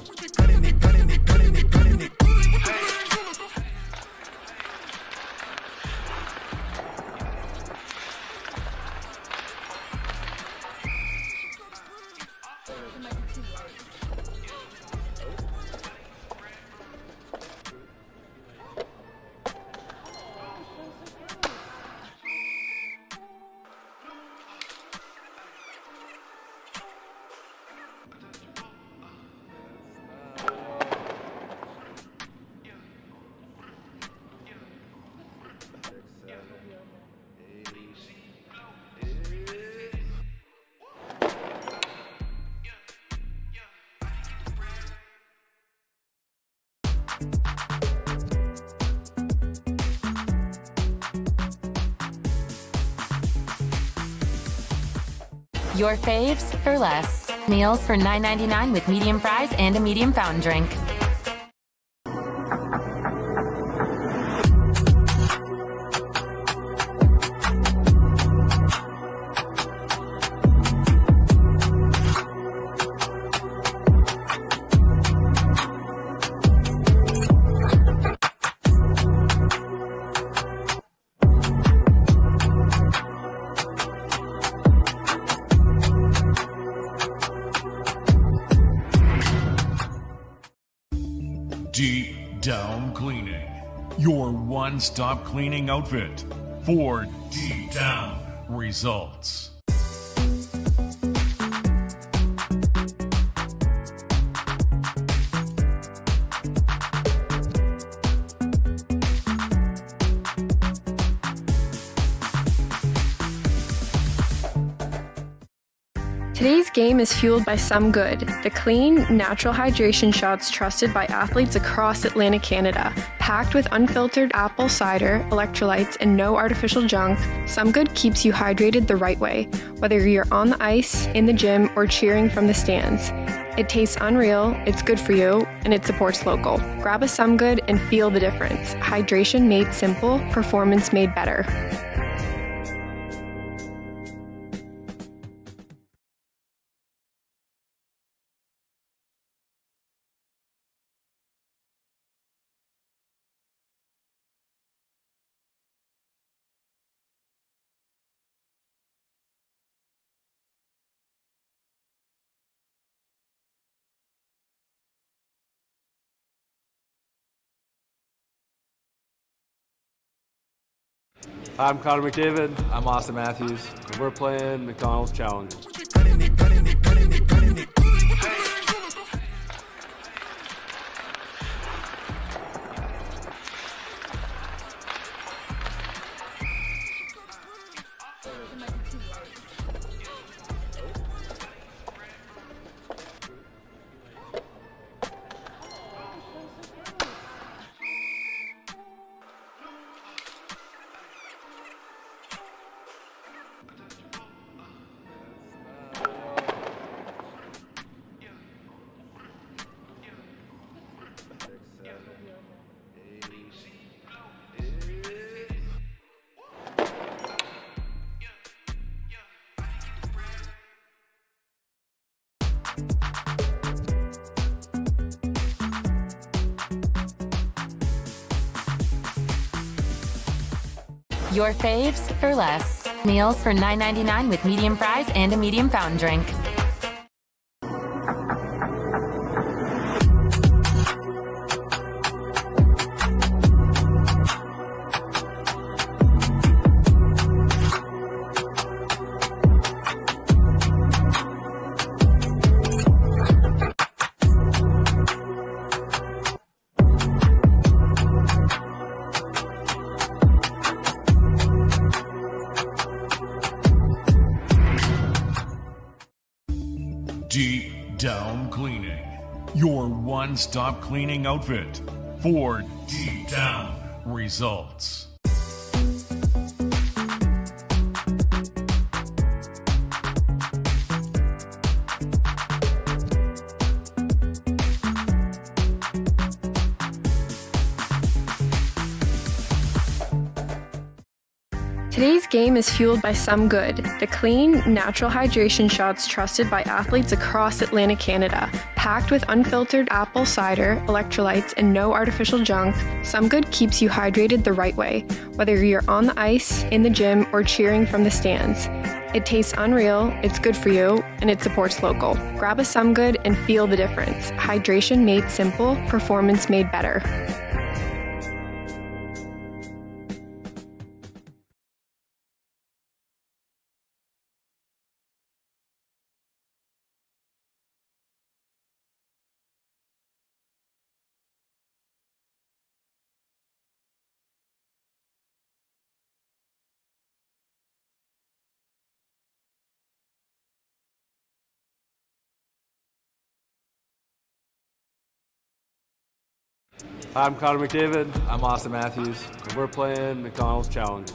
Your faves for less. Meals for $9.99 with medium fries and a medium fountain drink. Deep Down Cleaning, your one-stop cleaning outfit for deep down results. Today's game is fueled by Some Good, the clean, natural hydration shots trusted by athletes across Atlantic Canada. Packed with unfiltered apple cider, electrolytes, and no artificial junk, Some Good keeps you hydrated the right way, whether you're on the ice, in the gym, or cheering from the stands. It tastes unreal, it's good for you, and it supports local. Grab a Some Good and feel the difference. Hydration made simple, performance made better. I'm Connor McDavid. I'm Austin Matthews. And we're playing Macdonalds Challenge. Your faves for less. Meals for $9.99 with medium fries and a medium fountain drink. Deep Down Cleaning, your one-stop cleaning outfit for deep down results. Today's game is fueled by Some Good, the clean, natural hydration shots trusted by athletes across Atlantic Canada. Packed with unfiltered apple cider, electrolytes, and no artificial junk, Some Good keeps you hydrated the right way, whether you're on the ice, in the gym, or cheering from the stands. It tastes unreal, it's good for you, and it supports local. Grab a Some Good and feel the difference. Hydration made simple, performance made better. I'm Connor McDavid. I'm Austin Matthews. And we're playing Macdonalds Challenge.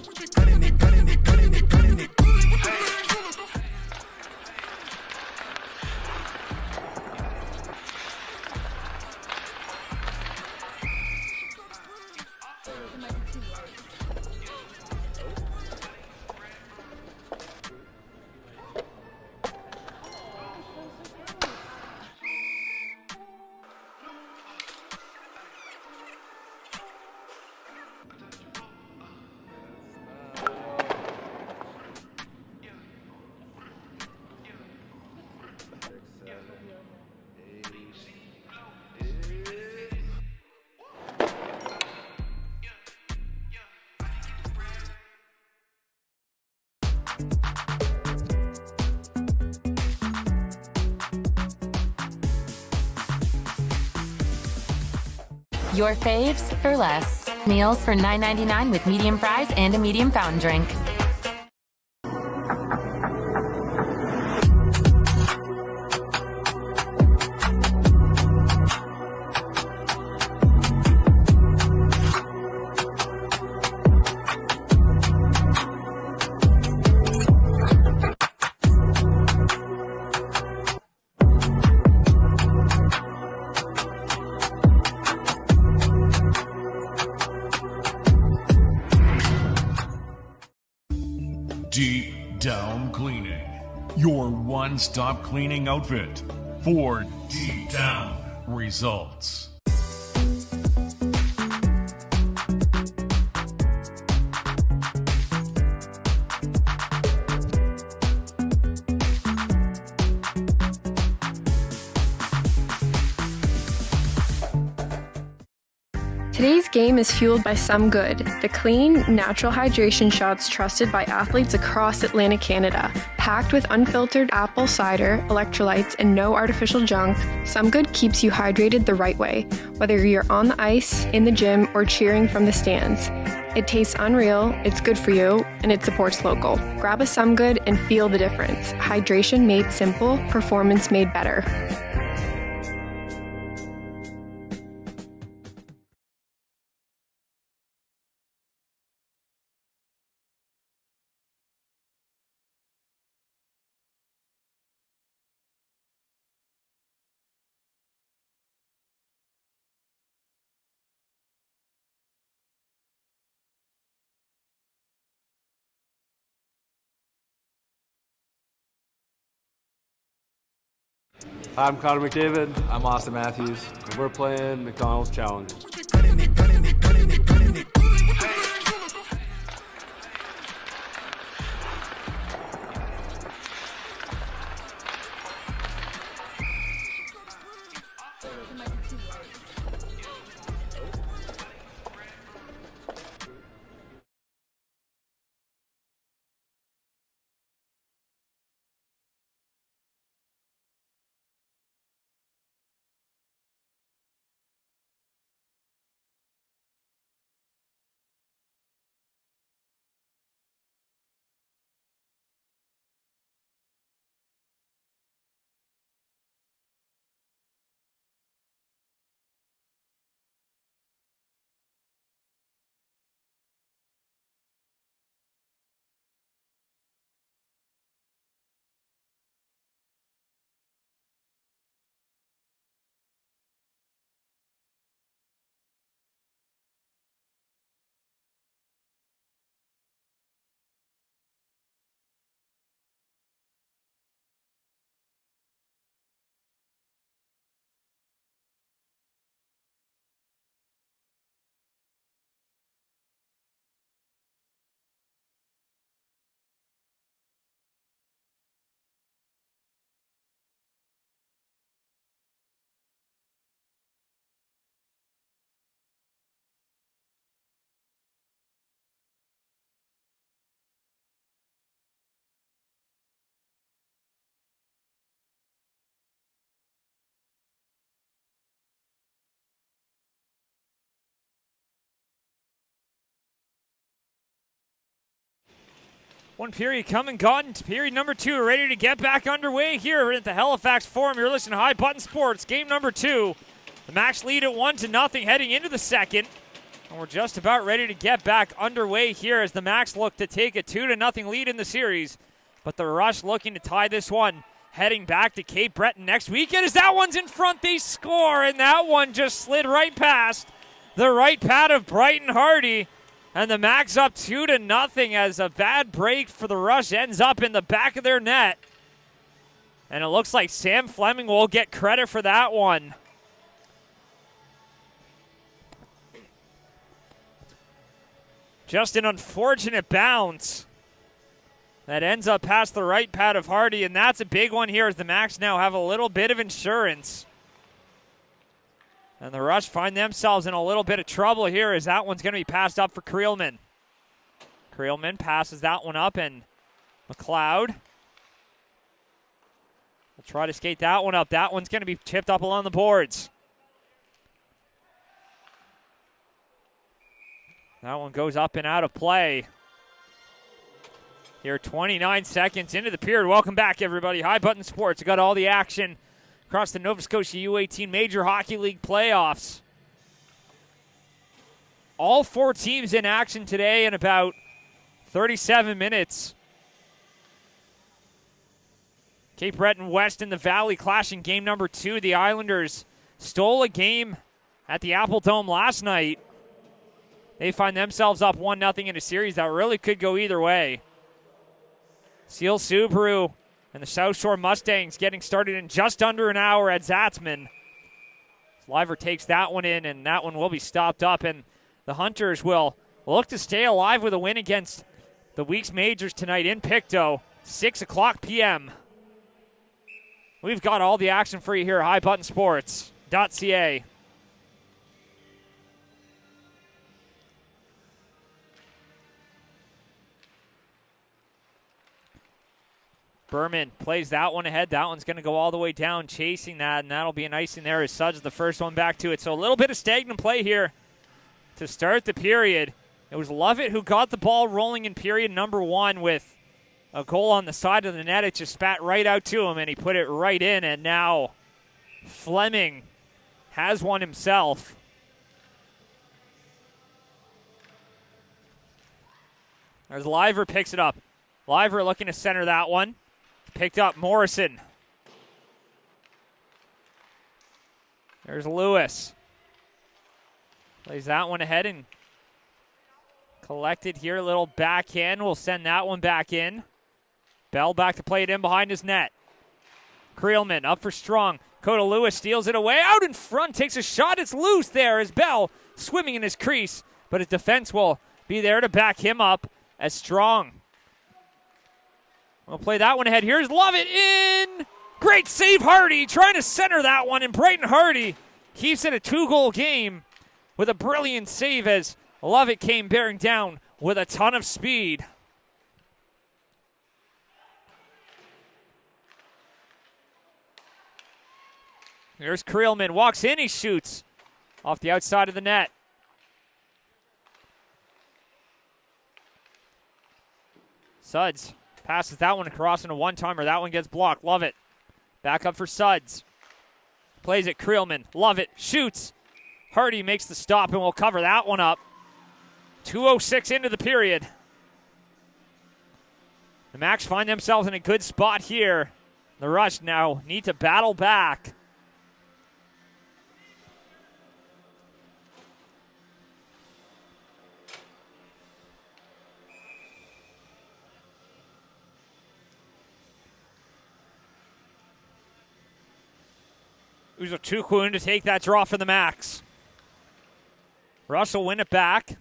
Your faves for less. Meals for $9.99 with medium fries and a medium fountain drink. Deep Down Cleaning, your one-stop cleaning outfit for deep down results. Today's game is fueled by Some Good, the clean, natural hydration shots trusted by athletes across Atlantic Canada. Packed with unfiltered apple cider, electrolytes, and no artificial junk, Some Good keeps you hydrated the right way, whether you're on the ice, in the gym, or cheering from the stands. It tastes unreal, it's good for you, and it supports local. Grab a Some Good and feel the difference. Hydration made simple, performance made better. I'm Connor McDavid. I'm Austin Matthews. And we're playing Macdonalds Challenge. One period come and gone. Period number 2 ready to get back underway here at the Halifax Forum. You're listening to High Button Sports. Game number 2. The Max lead at 1-0 heading into the second. And we're just about ready to get back underway here as the Max look to take a 2-0 lead in the series. But the Rush looking to tie this one. Heading back to Cape Breton next weekend as that one's in front. They score, and that one just slid right past the right pad of Brighton Hardy. And the Max up 2-0 as a bad break for the Rush ends up in the back of their net. And it looks like Sam Fleming will get credit for that one. Just an unfortunate bounce that ends up past the right pad of Hardy, and that's a big one here as the Max now have a little bit of insurance. And the Rush find themselves in a little bit of trouble here as that one's going to be passed up for Creelman. Creelman passes that one up, and McLeod will try to skate that one up. That one's going to be chipped up along the boards. That one goes up and out of play. Here, 29 seconds into the period. Welcome back, everybody. High Button Sports. We got all the action across the Nova Scotia U18 Major Hockey League playoffs. All 4 teams in action today in about 37 minutes. Cape Breton West and the Valley clashing game number 2. The Islanders stole a game at the Apple Dome last night. They find themselves up 1-0 in a series that really could go either way. Seal Subaru and the South Shore Mustangs getting started in just under an hour at Zatzman. Sliver takes that one in, and that one will be stopped up, and the Hunters will look to stay alive with a win against the Weeks Majors tonight in Pictou, 6 o'clock p.m. We've got all the action for you here at highbuttonsports.ca. Berman plays that one ahead. That one's going to go all the way down, chasing that, and that'll be a nice in there as Suds the first one back to it. So a little bit of stagnant play here to start the period. It was Lovett who got the ball rolling in period number 1 with a goal on the side of the net. It just spat right out to him, and he put it right in, and now Fleming has one himself. As Liver picks it up. Liver looking to center that one. Picked up Morrison. There's Lewis. Plays that one ahead and collected here. A little backhand. We'll send that one back in. Bell back to play it in behind his net. Creelman up for Strong. Coda Lewis steals it away. Out in front. Takes a shot. It's loose there as Bell swimming in his crease. But his defense will be there to back him up as Strong. We'll play that one ahead. Here's Lovett in. Great save, Hardy. Trying to center that one, and Brighton Hardy keeps it a 2-goal game with a brilliant save as Lovett came bearing down with a ton of speed. Here's Creelman. Walks in. He shoots off the outside of the net. Suds passes that one across in a one-timer. That one gets blocked. Lovett back up for Suds. Plays it. Creelman. Lovett shoots. Hardy makes the stop, and we'll cover that one up. 2:06 into the period. The Max find themselves in a good spot here. The Rush now need to battle back. Uzochukwu to take that draw for the Max. Rush will win it back.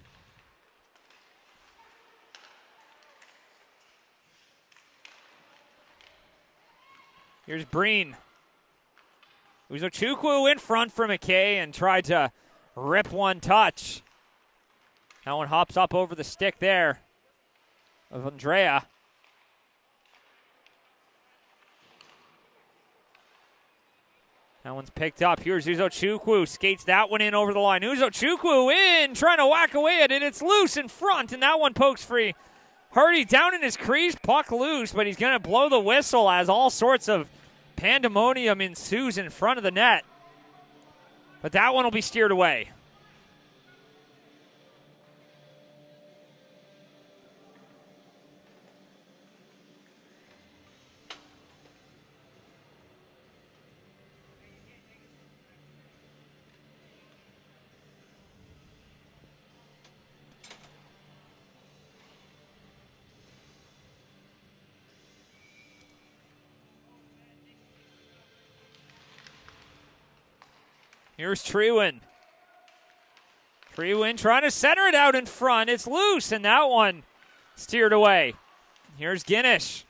Here's Breen. Uzochukwu in front for McKay and tried to rip one touch. That one hops up over the stick there of Andrea. That one's picked up. Here's Uzochukwu. Skates that one in over the line. Uzochukwu in, trying to whack away at it. It's loose in front, and that one pokes free Hardy down in his crease, puck loose, but he's going to blow the whistle as all sorts of pandemonium ensues in front of the net. But that one will be steered away. Here's Trewin. Trewin trying to center it out in front. It's loose, and that one steered away. Here's Guinish.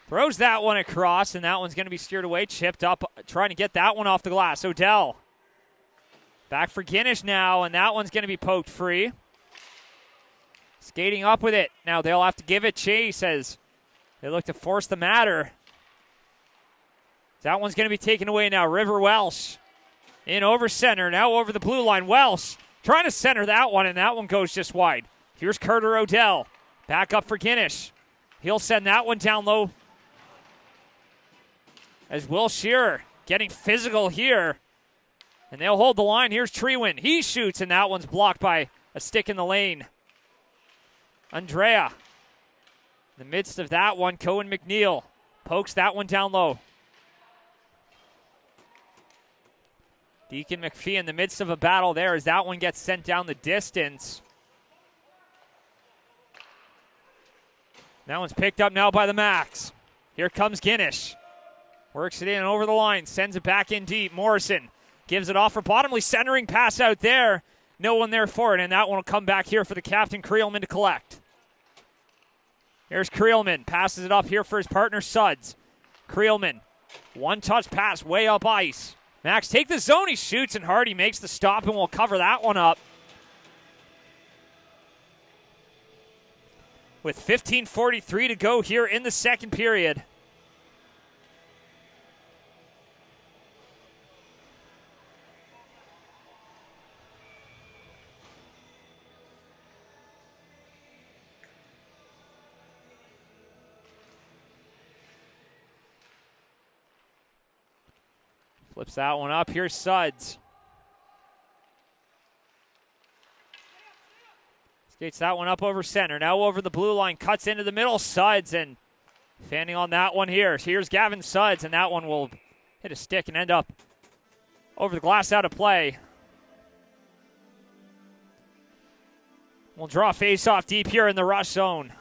Throws that one across, and that one's going to be steered away. Chipped up, trying to get that one off the glass. Odell. Back for Guinish now, and that one's going to be poked free. Skating up with it. Now they'll have to give it chase as they look to force the matter. That one's going to be taken away now. River Welsh in over center. Now over the blue line. Welsh trying to center that one, and that one goes just wide. Here's Carter Odell. Back up for Guinish. He'll send that one down low. As Will Shearer getting physical here. And they'll hold the line. Here's Trewin. He shoots, and that one's blocked by a stick in the lane. Andrea. In the midst of that one, Cohen McNeil pokes that one down low. Deacon McPhee in the midst of a battle there as that one gets sent down the distance. That one's picked up now by the Max. Here comes Guinish. Works it in over the line, sends it back in deep. Morrison gives it off for Bottomley, centering pass out there. No one there for it, and that one will come back here for the captain, Creelman, to collect. Here's Creelman, passes it up here for his partner, Suds. Creelman, one-touch pass way up ice. Max take the zone, he shoots, and Hardy makes the stop, and we'll cover that one up. With 15:43 to go here in the second period. Flips that one up. Here's Suds. Skates that one up over center. Now over the blue line. Cuts into the middle. Suds, and fanning on that one here. Here's Gavin Suds, and that one will hit a stick and end up over the glass out of play. We'll draw face off deep here in the rush zone.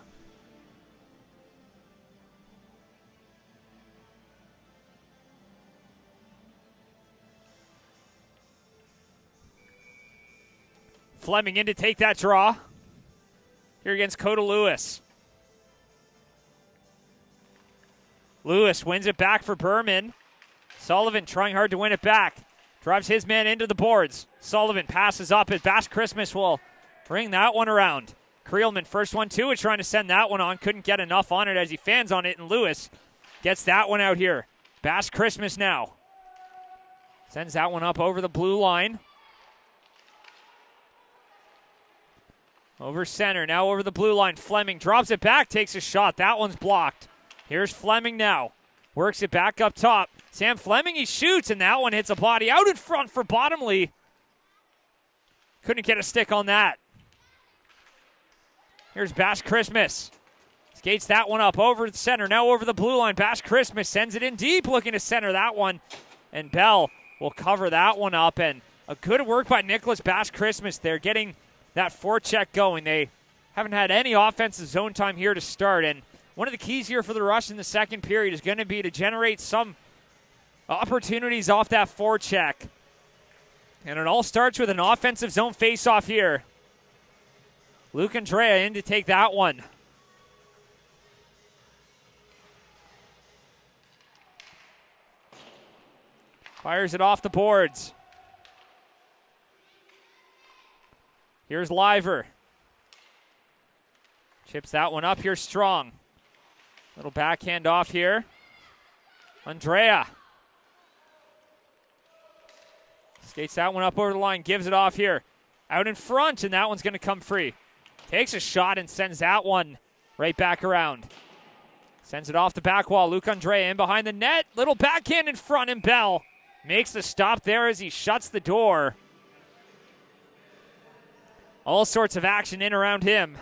Fleming in to take that draw. Here against Coda Lewis. Lewis wins it back for Berman. Sullivan trying hard to win it back. Drives his man into the boards. Sullivan passes up it. Bass Christmas will bring that one around. Creelman, first one to it, trying to send that one on. Couldn't get enough on it as he fans on it, and Lewis gets that one out here. Bass Christmas now. Sends that one up over the blue line. Over center, now over the blue line. Fleming drops it back, takes a shot. That one's blocked. Here's Fleming now. Works it back up top. Sam Fleming, he shoots, and that one hits a body out in front for Bottomley. Couldn't get a stick on that. Here's Bass Christmas. Skates that one up over the center, now over the blue line. Bass Christmas sends it in deep, looking to center that one. And Bell will cover that one up. And a good work by Nicholas Bass Christmas there, getting that forecheck going. They haven't had any offensive zone time here to start, and one of the keys here for the Rush in the second period is going to be to generate some opportunities off that forecheck. And it all starts with an offensive zone face-off here. Luke Andrea in to take that one. Fires it off the boards. Here's Liver. Chips that one up here strong. Little backhand off here. Andrea. Skates that one up over the line. Gives it off here. Out in front, and that one's going to come free. Takes a shot and sends that one right back around. Sends it off the back wall. Luke Andre in behind the net. Little backhand in front, and Bell makes the stop there as he shuts the door. All sorts of action in around him.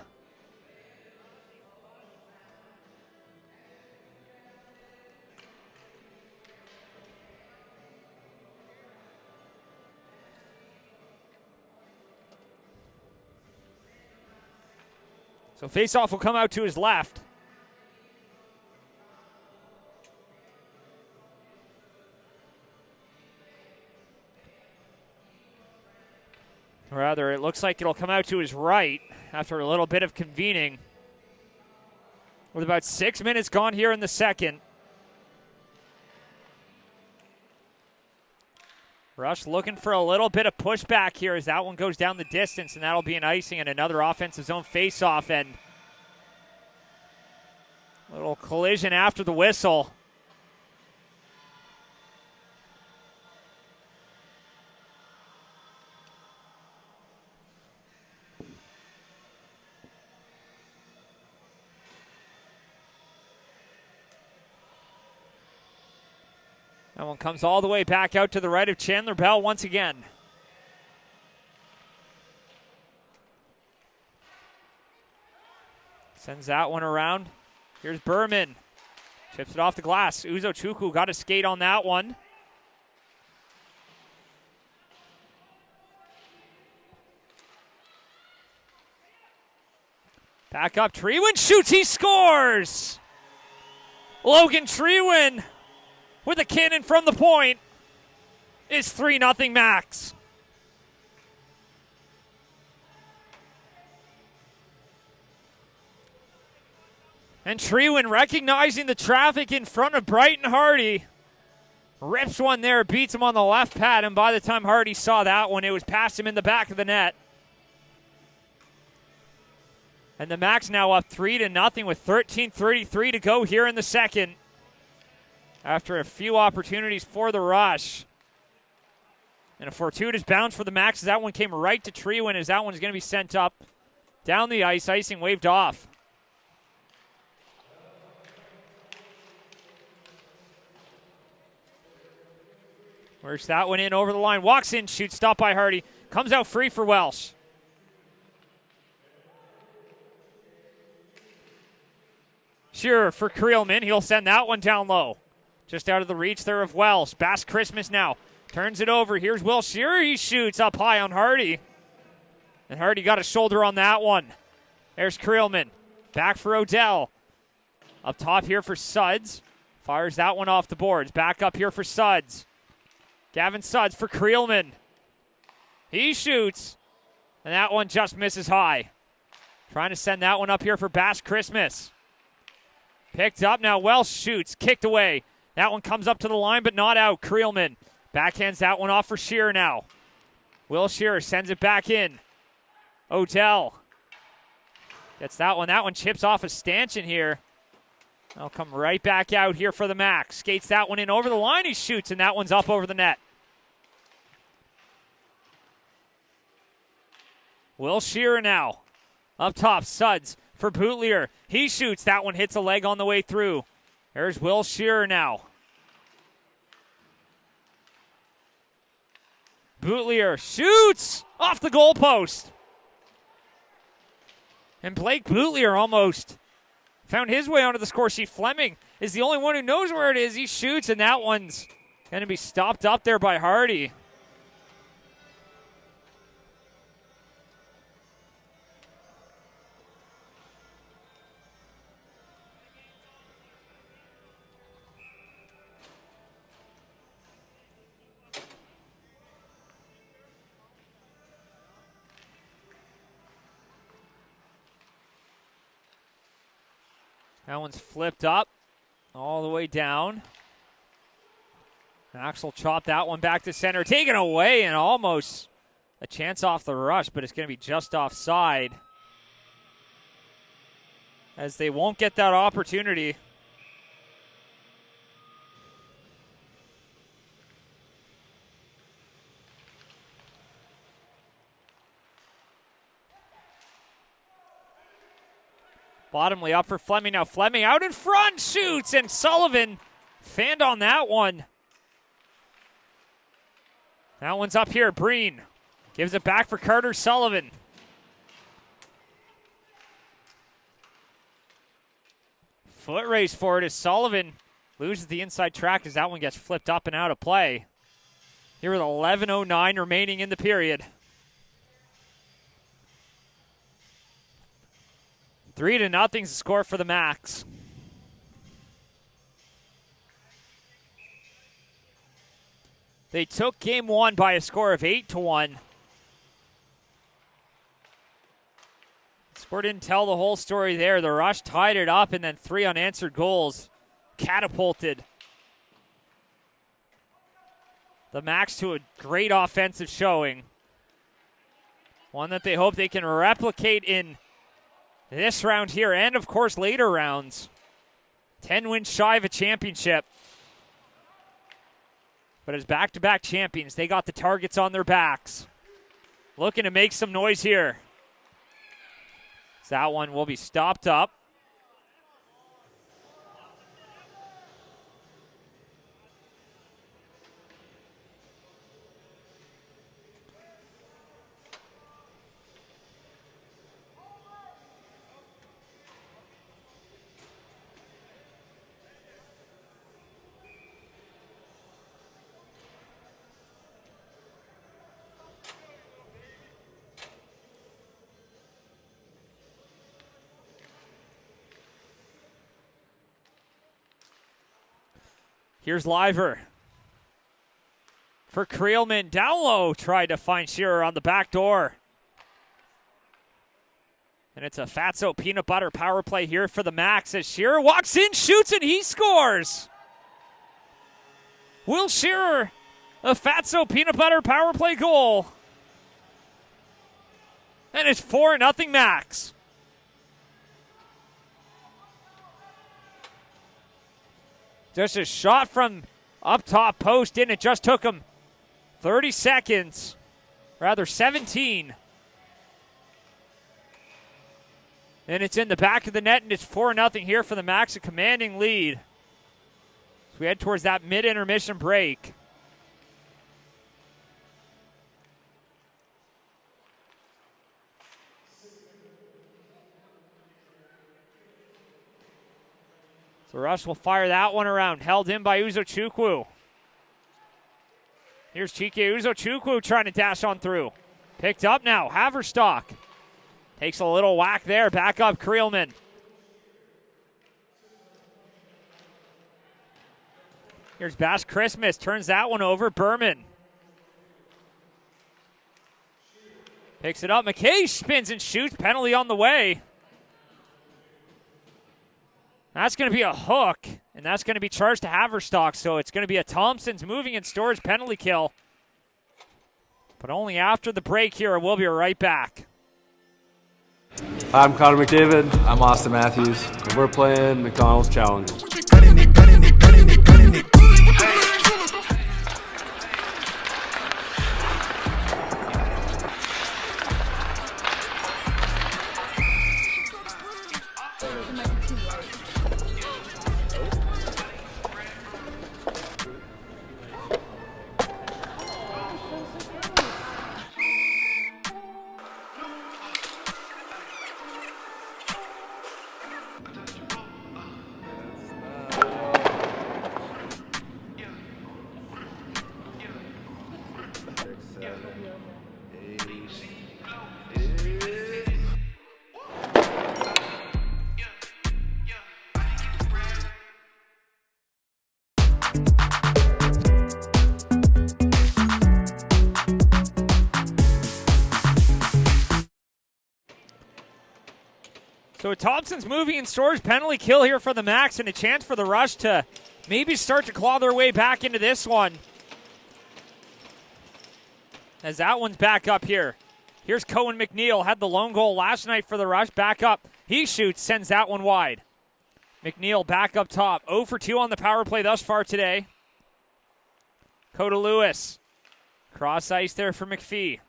So faceoff will come out to his left. Or rather, it looks like it'll come out to his right after a little bit of convening. With about 6 minutes gone here in the second. Rush looking for a little bit of pushback here as that one goes down the distance, and that'll be an icing and another offensive zone faceoff. And little collision after the whistle. That one comes all the way back out to the right of Chandler Bell once again. Sends that one around. Here's Berman. Chips it off the glass. Uzo Chukwu got a skate on that one. Back up. Treewin shoots. He scores! Logan Treewin with a cannon from the point is 3-0 Max. And Treewin recognizing the traffic in front of Brighton Hardy. Rips one there, beats him on the left pad, and by the time Hardy saw that one, it was past him in the back of the net. And the Max now up 3-0 with 13:33 to go here in the second. After a few opportunities for the Rush. And a fortuitous bounce for the Max as that one came right to Treewin as that one's going to be sent up down the ice. Icing waved off. Works that one in over the line. Walks in, shoots, stopped by Hardy. Comes out free for Welsh. Shearer for Creelman. He'll send that one down low. Just out of the reach there of Welsh. Bass Christmas now. Turns it over. Here's Will Shearer. He shoots up high on Hardy. And Hardy got a shoulder on that one. There's Creelman. Back for Odell. Up top here for Suds. Fires that one off the boards. Back up here for Suds. Gavin Suds for Creelman. He shoots. And that one just misses high. Trying to send that one up here for Bass Christmas. Picked up now. Welsh shoots. Kicked away. That one comes up to the line, but not out. Creelman backhands that one off for Shearer now. Will Shearer sends it back in. Odell gets that one. That one chips off a stanchion here. That'll come right back out here for the Max. Skates that one in over the line. He shoots, and that one's up over the net. Will Shearer now. Up top, Suds for Bootlier. He shoots. That one hits a leg on the way through. There's Will Shearer now. Bootlier shoots off the goalpost. And Blake Bootlier almost found his way onto the score sheet. Fleming is the only one who knows where it is. He shoots, and that one's going to be stopped up there by Hardy. That one's flipped up all the way down. Axel chopped that one back to center. Taken away and almost a chance off the rush, but it's going to be just offside. As they won't get that opportunity. Bottomley up for Fleming now. Fleming out in front, shoots, and Sullivan fanned on that one. That one's up here. Breen gives it back for Carter Sullivan. Foot race for it as Sullivan loses the inside track as that one gets flipped up and out of play. Here with 11:09 remaining in the period. 3-0 is the score for the Max. They took game one by a score of 8-1. Score didn't tell the whole story there. The Rush tied it up, and then 3 unanswered goals catapulted the Max to a great offensive showing. One that they hope they can replicate in this round here and, of course, later rounds. 10 wins shy of a championship. But as back-to-back champions, they got the targets on their backs. Looking to make some noise here. So that one will be stopped up. Here's Liver. For Creelman, down low, tried to find Shearer on the back door. And it's a Fatso peanut butter power play here for the Max as Shearer walks in, shoots, and he scores. Will Shearer, a Fatso peanut butter power play goal. And it's 4-0 Max. Just a shot from up top post in. It just took him 30 seconds, rather 17. And it's in the back of the net, and it's 4-0 here for the Max, a commanding lead. So we head towards that mid-intermission break. So Rush will fire that one around. Held in by Uzochukwu. Here's Chike Uzochukwu trying to dash on through. Picked up now. Haverstock takes a little whack there. Back up Creelman. Here's Bash Christmas. Turns that one over. Berman. Picks it up. McKay spins and shoots. Penalty on the way. That's going to be a hook, and that's going to be charged to Haverstock, so it's going to be a Thompson's moving and storage penalty kill. But only after the break here, we'll be right back. I'm Connor McDavid. I'm Austin Matthews. And we're playing Macdonalds Challenge. So Thompson's moving and storage penalty kill here for the Max, and a chance for the Rush to maybe start to claw their way back into this one. As that one's back up here. Here's Cohen McNeil, had the lone goal last night for the Rush. Back up. He shoots, sends that one wide. McNeil back up top. 0 for 2 on the power play thus far today. Coda Lewis. Cross ice there for McPhee.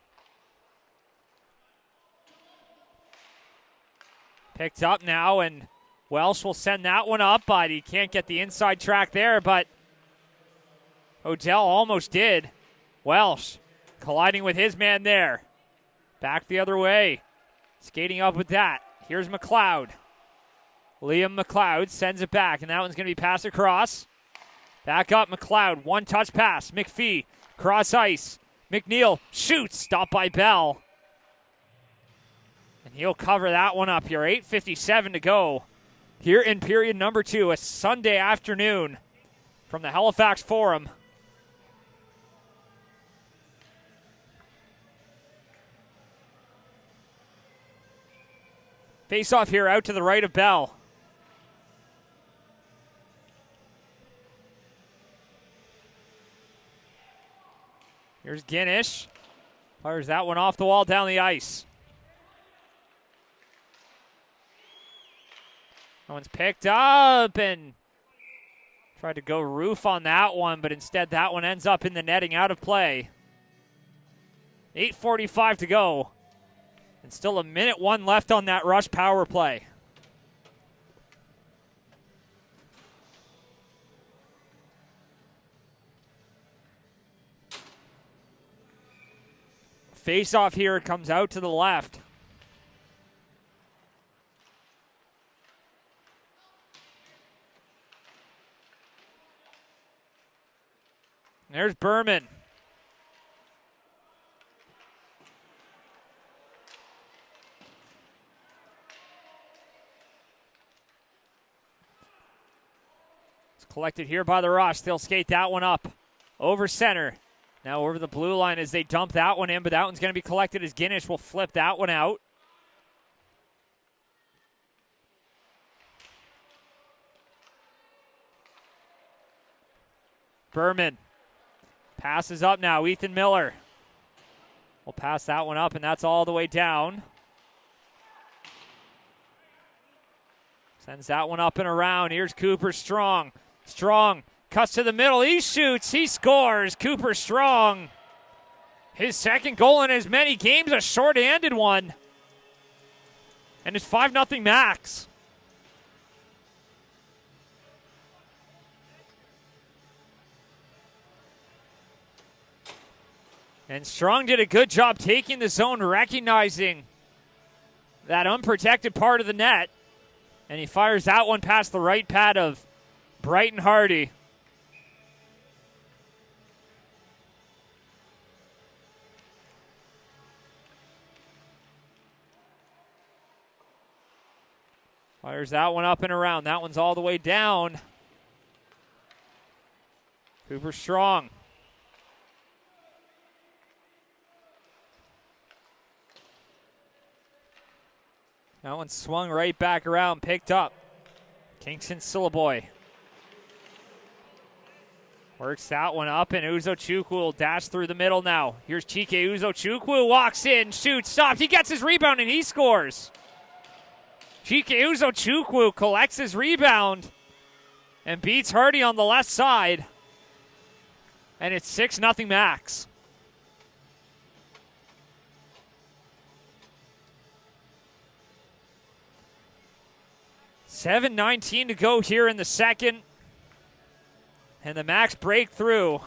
Picked up now, and Welsh will send that one up, but he can't get the inside track there, but Odell almost did. Welsh colliding with his man there. Back the other way. Skating up with that. Here's McLeod. Liam McLeod sends it back, and that one's going to be passed across. Back up, McLeod. One-touch pass. McPhee, cross ice. McNeil shoots. Stopped by Bell. And he'll cover that one up here. 8:57 to go here in period number 2, a Sunday afternoon from the Halifax Forum. Face off here out to the right of Bell. Here's Guinness. Fires that one off the wall down the ice. That one's picked up and tried to go roof on that one, but instead that one ends up in the netting out of play. 8:45 to go. And still a minute 1 left on that rush power play. Face off here comes out to the left. There's Berman. It's collected here by the Rush. They'll skate that one up over center. Now over the blue line as they dump that one in, but that one's going to be collected as Guinness will flip that one out. Berman passes up now. Ethan Miller will pass that one up, and that's all the way down. Sends that one up and around. Here's Cooper Strong. Strong cuts to the middle. He shoots. He scores. Cooper Strong. His second goal in as many games, a short-handed one. And it's 5-0 Max. And Strong did a good job taking the zone, recognizing that unprotected part of the net. And he fires that one past the right pad of Brighton Hardy. Fires that one up and around. That one's all the way down. Cooper Strong. That one swung right back around, picked up. Kingston Syllaboy works that one up, and Uzo-Chukwu will dash through the middle now. Here's Chike Uzo-Chukwu, walks in, shoots, stops. He gets his rebound, and he scores. Chike Uzo-Chukwu collects his rebound and beats Hardy on the left side. And it's 6-0 Max. $7:19 to go here in the second. And the Max breakthrough.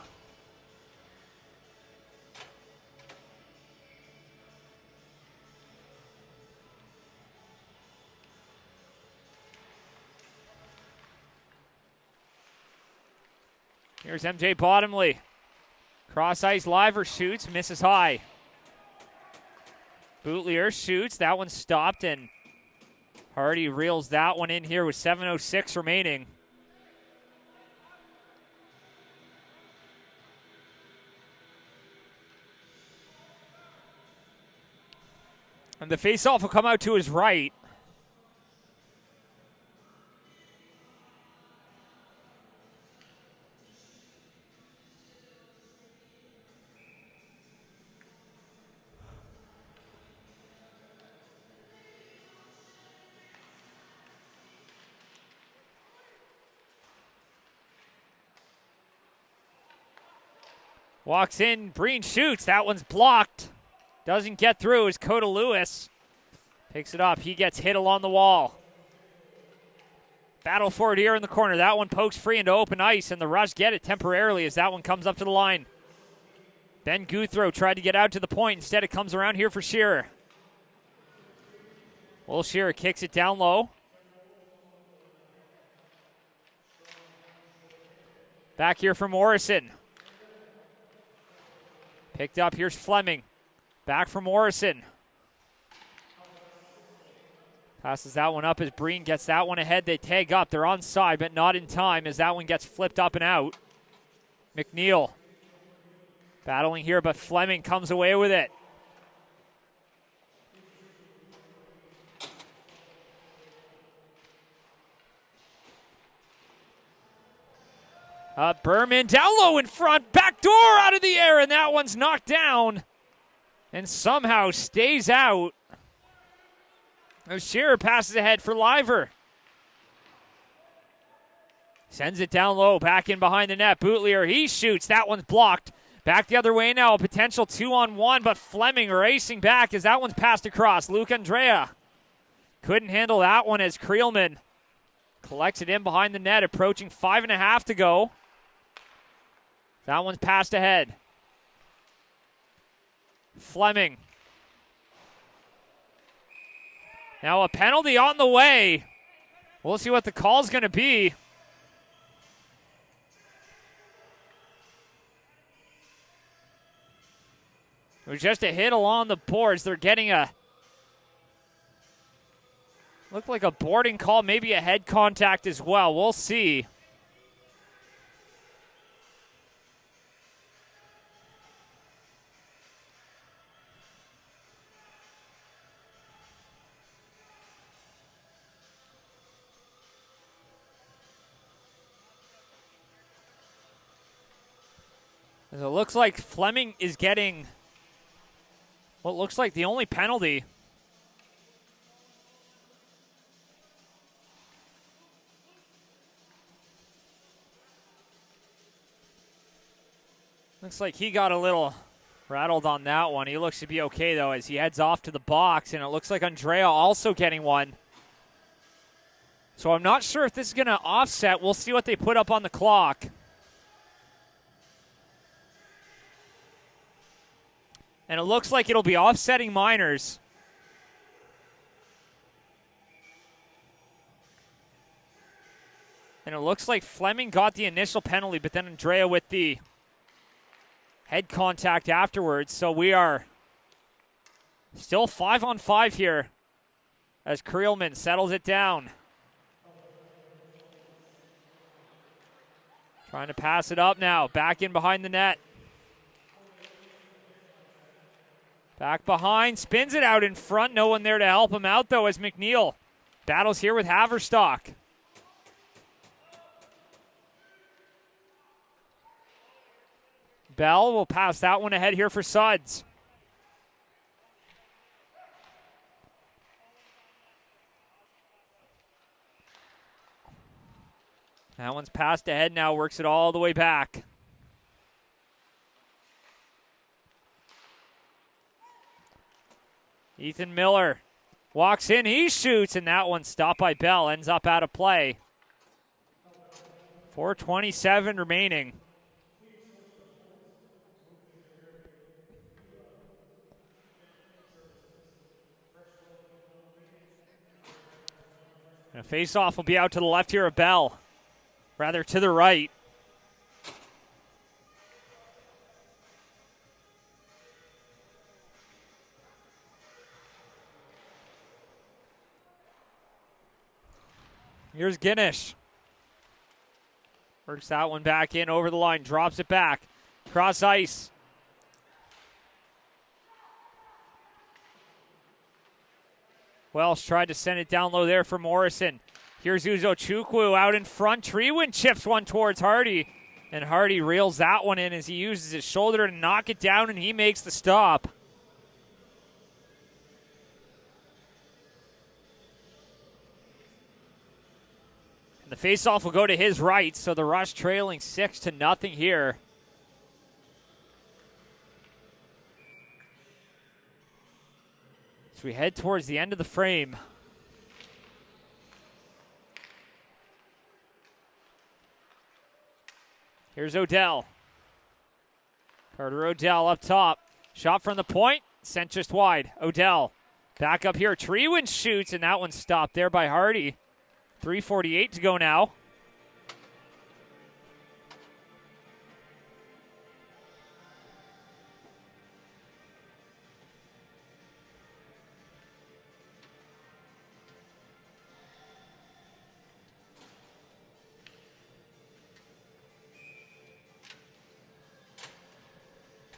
Here's MJ Bottomley. Cross ice Liver shoots, misses high. Bootlier shoots, that one stopped, and Hardy reels that one in here with 7:06 remaining. And the faceoff will come out to his right. Walks in, Breen shoots. That one's blocked. Doesn't get through as Coda Lewis Picks it up. He gets hit along the wall. Battle for it here in the corner. That one pokes free into open ice, and the Rush get it temporarily as that one comes up to the line. Ben Guthrow tried to get out to the point. Instead, it comes around here for Shearer. Will Shearer kicks it down low. Back here for Morrison. Picked up. Here's Fleming. Back for Morrison. Passes that one up as Breen gets that one ahead. They tag up. They're onside, but not in time as that one gets flipped up and out. McNeil battling here, but Fleming comes away with it. Berman down low in front. Back door out of the air, and that one's knocked down and somehow stays out. Shearer passes ahead for Liver. Sends it down low, back in behind the net. Boutlier, he shoots. That one's blocked. Back the other way now, a potential 2-on-1, but Fleming racing back as that one's passed across. Luke Andrea couldn't handle that one as Creelman collects it in behind the net, approaching 5.5 to go. That one's passed ahead. Fleming. Now a penalty on the way. We'll see what the call's going to be. It was just a hit along the boards. They're getting looked like a boarding call, maybe a head contact as well. We'll see. It looks like Fleming is getting what looks like the only penalty. Looks like he got a little rattled on that one. He looks to be okay, though, as he heads off to the box, and it looks like Andrea also getting one. So I'm not sure if this is going to offset. We'll see what they put up on the clock. And it looks like it'll be offsetting minors. And it looks like Fleming got the initial penalty, but then Andrea with the head contact afterwards. So we are still 5-on-5 here as Creelman settles it down. Trying to pass it up now. Back in behind the net. Back behind, spins it out in front. No one there to help him out, though, as McNeil battles here with Haverstock. Bell will pass that one ahead here for Suds. That one's passed ahead now, works it all the way back. Ethan Miller walks in, he shoots, and that one stopped by Bell, ends up out of play. 4:27 remaining. And a face-off will be out to the left here of Bell. Rather to the right. Here's Guinness. Works that one back in over the line. Drops it back. Cross ice. Welsh tried to send it down low there for Morrison. Here's Uzo Chukwu out in front. Treewin chips one towards Hardy. And Hardy reels that one in as he uses his shoulder to knock it down, and he makes the stop. The faceoff will go to his right, so the Rush trailing 6-0 here. as we head towards the end of the frame. Here's Odell. Carter Odell up top. Shot from the point, sent just wide. Odell back up here. Treewin shoots, and that one's stopped there by Hardy. 3:48 to go now.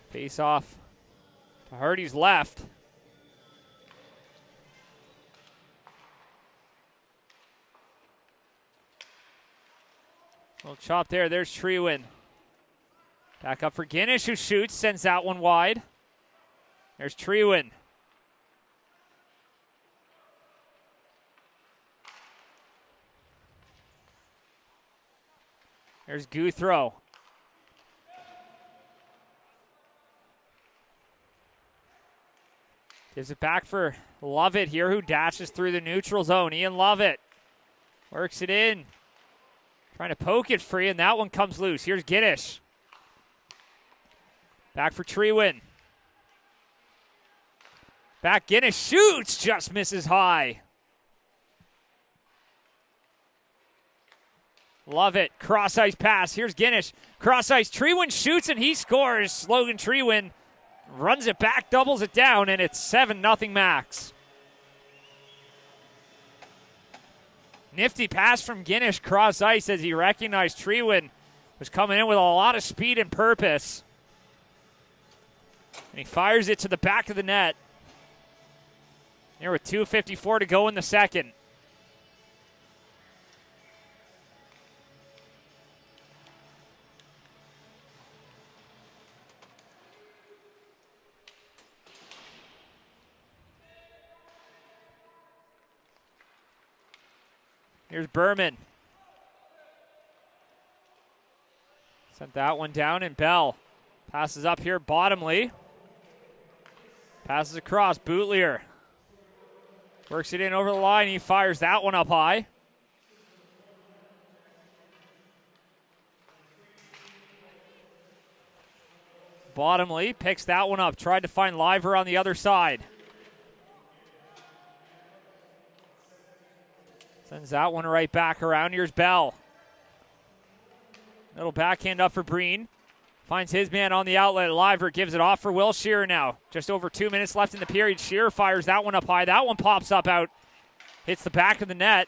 Face off to Hardy's left. Little chop there. There's Treewin. Back up for Guinness, who shoots, sends that one wide. There's Treewin. There's Guthrow. Gives it back for Lovett here, who dashes through the neutral zone. Ian Lovett works it in. Trying to poke it free, and that one comes loose. Here's Giddish. Back for Treewin. Back, Giddish shoots, just misses high. Lovett, cross-ice pass. Here's Giddish. Cross-ice, Treewin shoots, and he scores. Logan Treewin runs it back, doubles it down, and it's 7-0 Max. Nifty pass from Guinness cross ice as he recognized Treewin was coming in with a lot of speed and purpose. And he fires it to the back of the net. Here with 2:54 to go in the second. Here's Berman. Sent that one down, and Bell passes up here, Bottomley. Passes across, Bootlier. Works it in over the line, he fires that one up high. Bottomley picks that one up, tried to find Liver on the other side. Sends that one right back around. Here's Bell. Little backhand up for Breen. Finds his man on the outlet. Liver gives it off for Will Shearer now. Just over 2 minutes left in the period. Shearer fires that one up high. That one pops up out. Hits the back of the net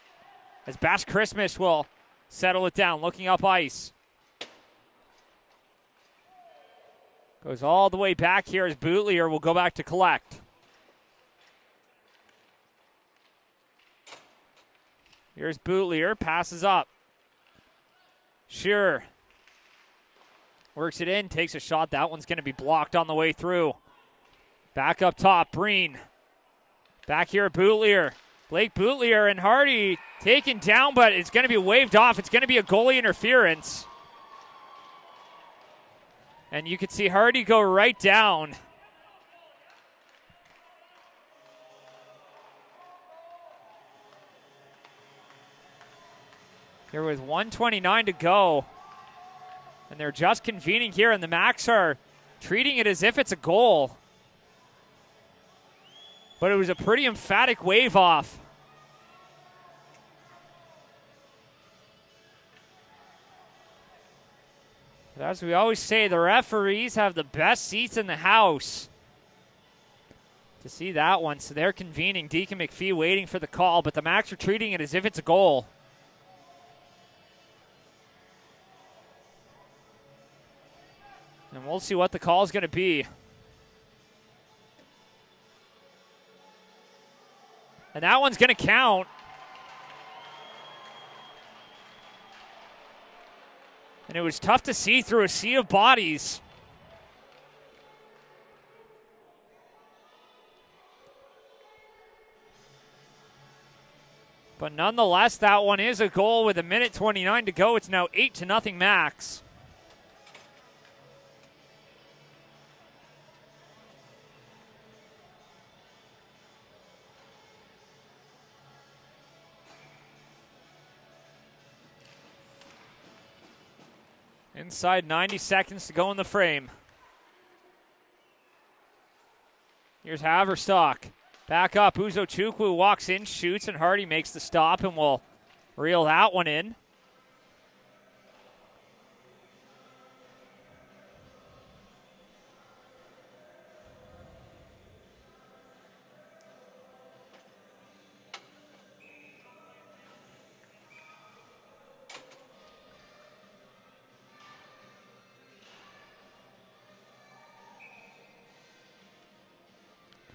as Bass Christmas will settle it down. Looking up ice. Goes all the way back here as Bootlier will go back to collect. Here's Bootlier, passes up. Shearer works it in, takes a shot. That one's going to be blocked on the way through. Back up top, Breen. Back here, Bootlier. Blake Bootlier and Hardy taken down, but it's going to be waved off. It's going to be a goalie interference. And you can see Hardy go right down. Here with 1:29 to go. And they're just convening here, and the Macs are treating it as if it's a goal. But it was a pretty emphatic wave off. But as we always say, the referees have the best seats in the house to see that one. So they're convening. Deacon McPhee waiting for the call, but the Macs are treating it as if it's a goal. And we'll see what the call is going to be. And that one's going to count. And it was tough to see through a sea of bodies. But nonetheless, that one is a goal with 1:29 to go. It's now 8-0 Max. Inside 90 seconds to go in the frame. Here's Haverstock. Back up. Uzochukwu walks in, shoots, and Hardy makes the stop and will reel that one in.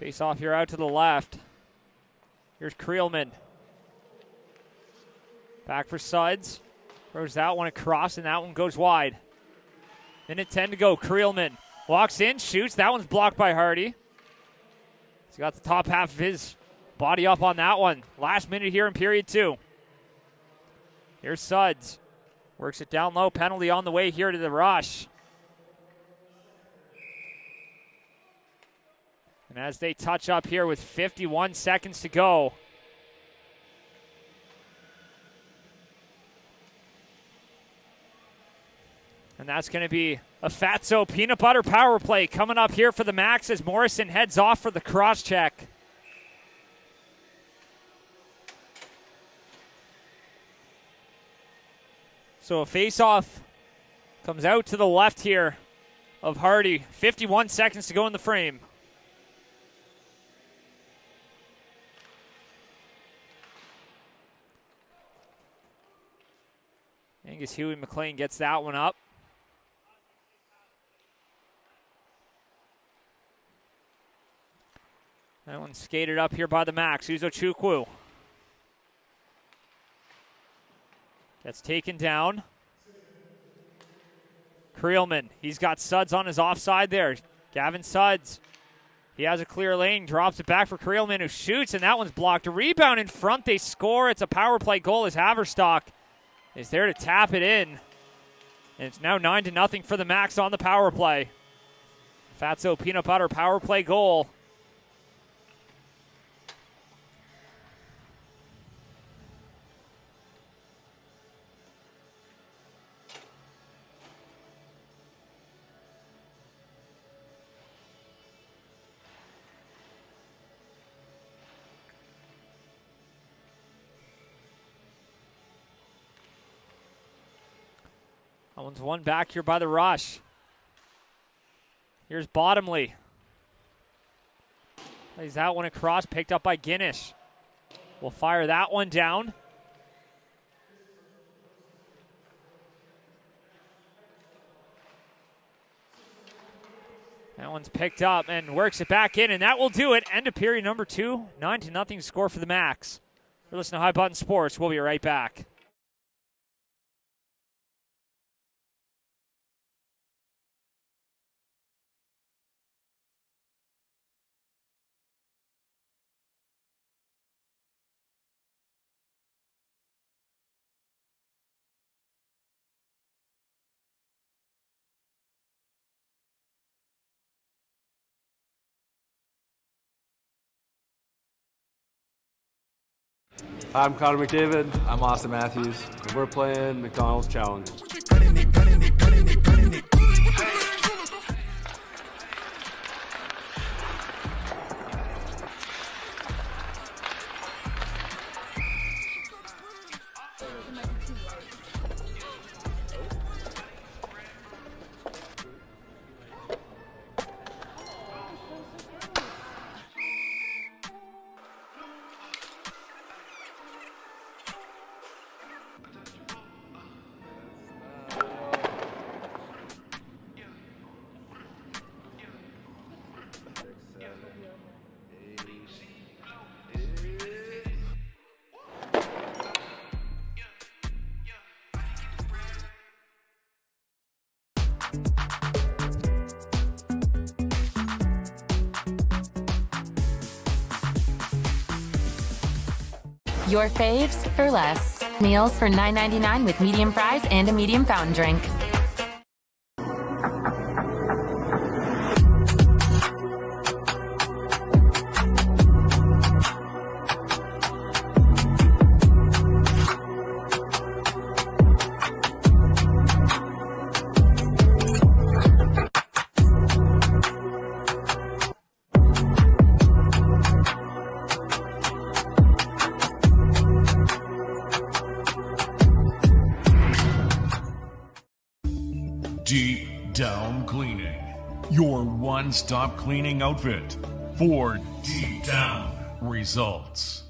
Face off here out to the left. Here's Creelman. Back for Suds. Throws that one across, and that one goes wide. Minute 10 to go. Creelman walks in, shoots. That one's blocked by Hardy. He's got the top half of his body up on that one. Last minute here in period 2. Here's Suds. Works it down low. Penalty on the way here to the rush. And as they touch up here with 51 seconds to go. And that's going to be a Fatso peanut butter power play coming up here for the Max as Morrison heads off for the cross check. So a face-off comes out to the left here of Hardy. 51 seconds to go in the frame. Angus Huey McLean gets that one up. That one skated up here by the Max. Uzochukwu gets taken down. Creelman, he's got Suds on his offside there. Gavin Suds, he has a clear lane, drops it back for Creelman who shoots, and that one's blocked. A rebound in front, they score. It's a power play goal as Haverstock is there to tap it in. And it's now 9-0 for the Max on the power play. Fatso peanut butter power play goal. That one's one back here by the rush. Here's Bottomley. Plays that one across, picked up by Guinness. We'll fire that one down. That one's picked up and works it back in, and that will do it. End of period number 2. 9-0 score for the Max. You're listening to High Button Sports. We'll be right back. I'm Connor McDavid. I'm Austin Matthews. And we're playing Macdonalds Challenge. Your faves for less. Meals for $9.99 with medium fries and a medium fountain drink. Deep Down Cleaning, your one-stop cleaning outfit for deep down results.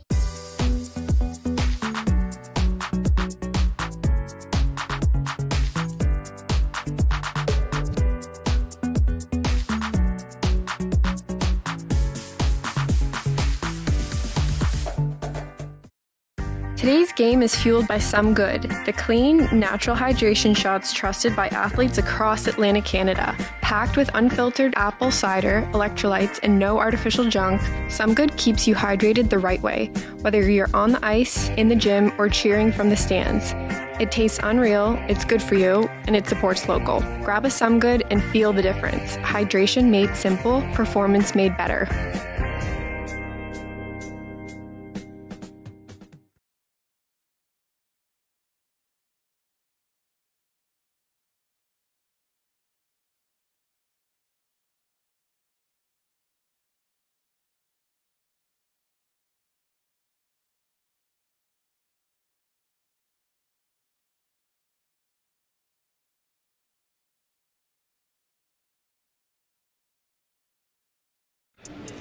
Today's game is fueled by Some Good, the clean, natural hydration shots trusted by athletes across Atlantic Canada. Packed with unfiltered apple cider, electrolytes, and no artificial junk, Some Good keeps you hydrated the right way, whether you're on the ice, in the gym, or cheering from the stands. It tastes unreal, it's good for you, and it supports local. Grab a Some Good and feel the difference. Hydration made simple, performance made better.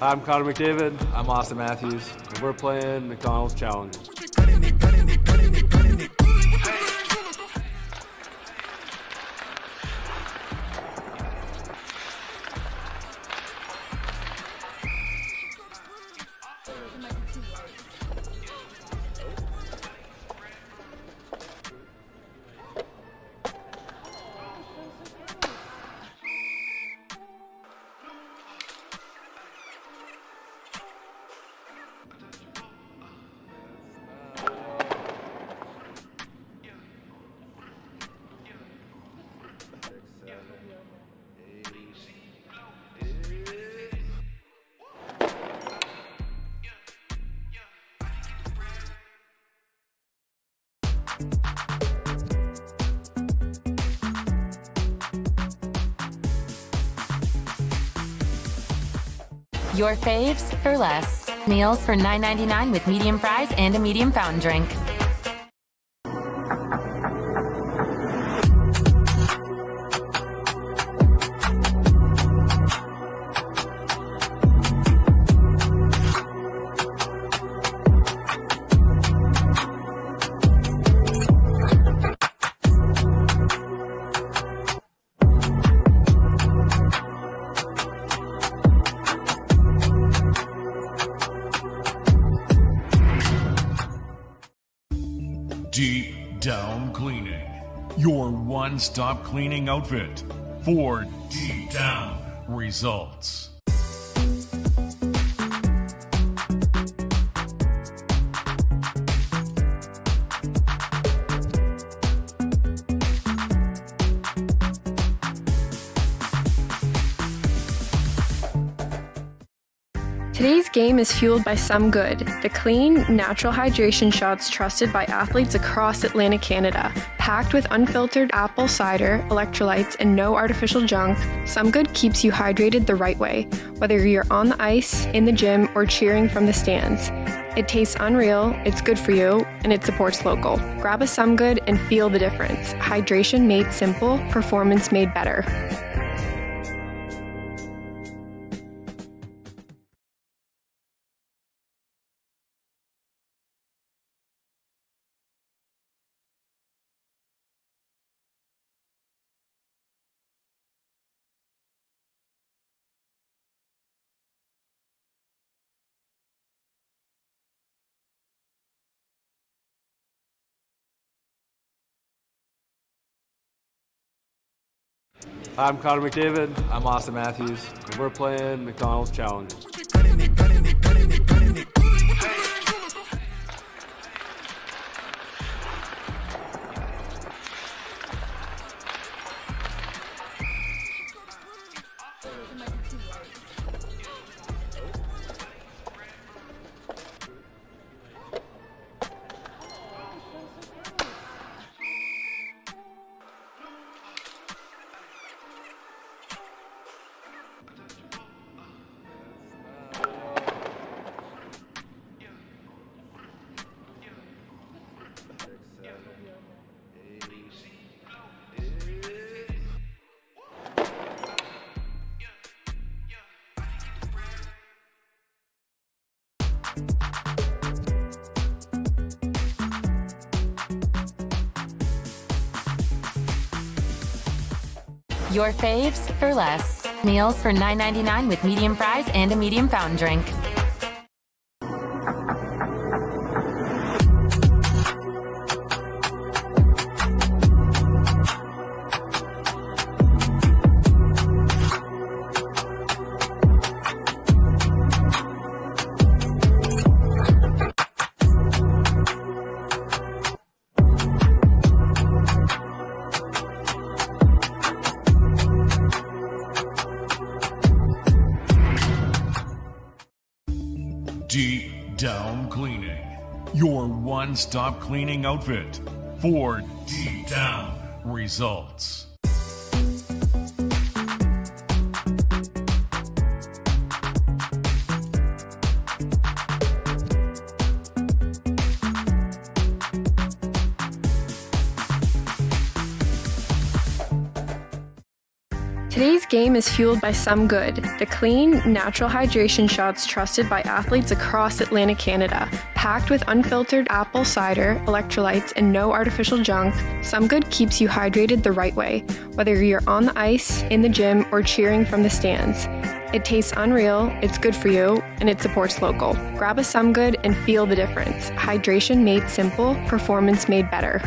I'm Connor McDavid. I'm Austin Matthews. And we're playing Macdonalds Challenge. Your faves for less. Meals for $9.99 with medium fries and a medium fountain drink. Deep Down Cleaning, your one-stop cleaning outfit for deep down results. Today's game is fueled by Some Good, the clean, natural hydration shots trusted by athletes across Atlantic Canada. Packed with unfiltered apple cider, electrolytes, and no artificial junk, Some Good keeps you hydrated the right way, whether you're on the ice, in the gym, or cheering from the stands. It tastes unreal, it's good for you, and it supports local. Grab a Some Good and feel the difference. Hydration made simple, performance made better. I'm Connor McDavid. I'm Austin Matthews. And we're playing Macdonalds Challenge. Your faves for less. Meals for $9.99 with medium fries and a medium fountain drink. Deep Down Cleaning, your one-stop cleaning outfit for deep down results. Today's game is fueled by Some Good, the clean, natural hydration shots trusted by athletes across Atlantic Canada. Packed with unfiltered apple cider, electrolytes, and no artificial junk, Some Good keeps you hydrated the right way, whether you're on the ice, in the gym, or cheering from the stands. It tastes unreal, it's good for you, and it supports local. Grab a Some Good and feel the difference. Hydration made simple, performance made better.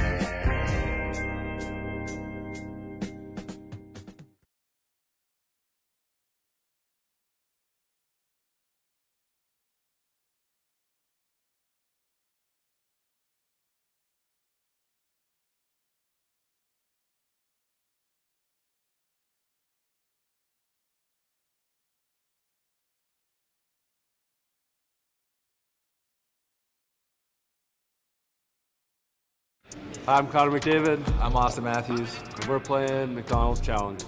I'm Connor McDavid. I'm Austin Matthews. And we're playing Macdonalds Challenge.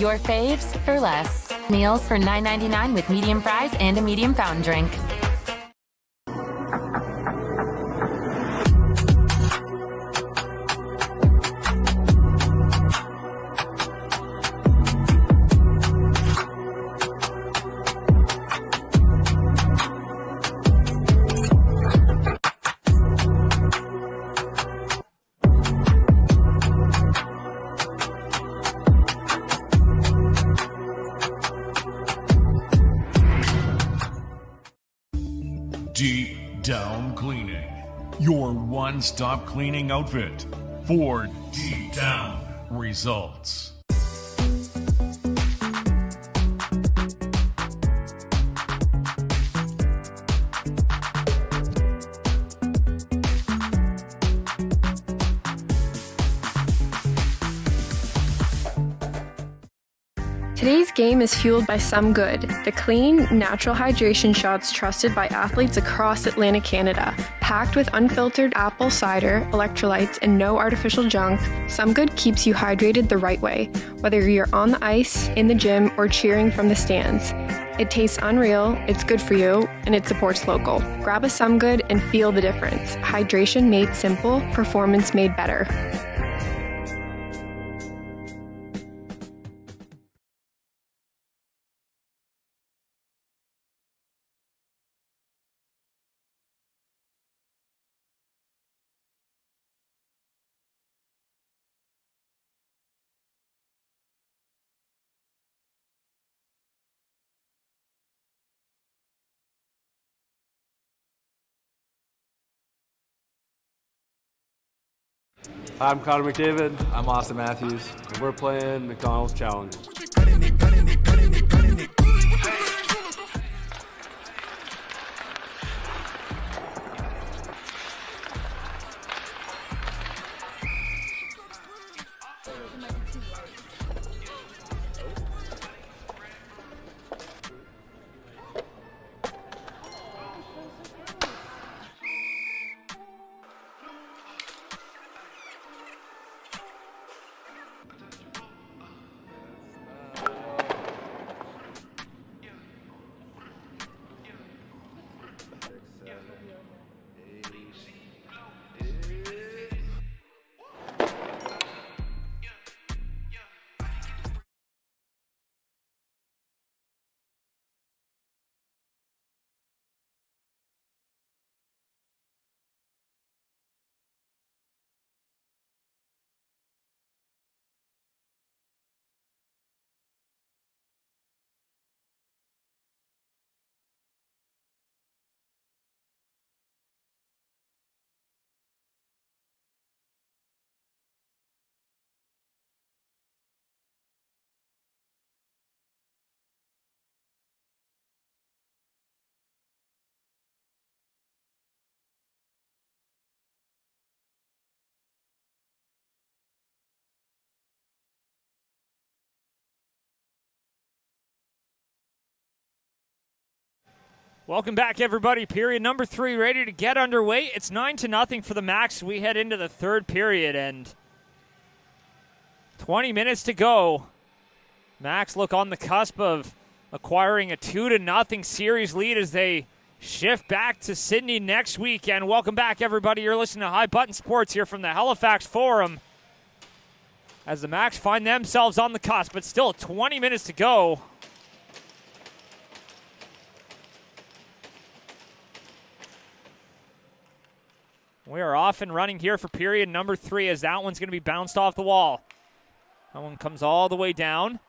Your faves for less. Meals for $9.99 with medium fries and a medium fountain drink. Deep Down Cleaning, your one-stop cleaning outfit for deep down results. Today's game is fueled by Some Good, the clean, natural hydration shots trusted by athletes across Atlantic Canada. Packed with unfiltered apple cider, electrolytes, and no artificial junk, Some Good keeps you hydrated the right way, whether you're on the ice, in the gym, or cheering from the stands. It tastes unreal, it's good for you, and it supports local. Grab a Some Good and feel the difference. Hydration made simple, performance made better. I'm Connor McDavid. I'm Austin Matthews. And we're playing Macdonalds Challenge. Welcome back, everybody. Period number 3 ready to get underway. It's 9-0 for the Max. We head into the third period, and 20 minutes to go. Max look on the cusp of acquiring a 2-0 series lead as they shift back to Sydney next weekend. Welcome back, everybody. You're listening to High Button Sports here from the Halifax Forum as the Max find themselves on the cusp, but still 20 minutes to go. We are off and running here for period number 3 as that one's going to be bounced off the wall. That one comes all the way down.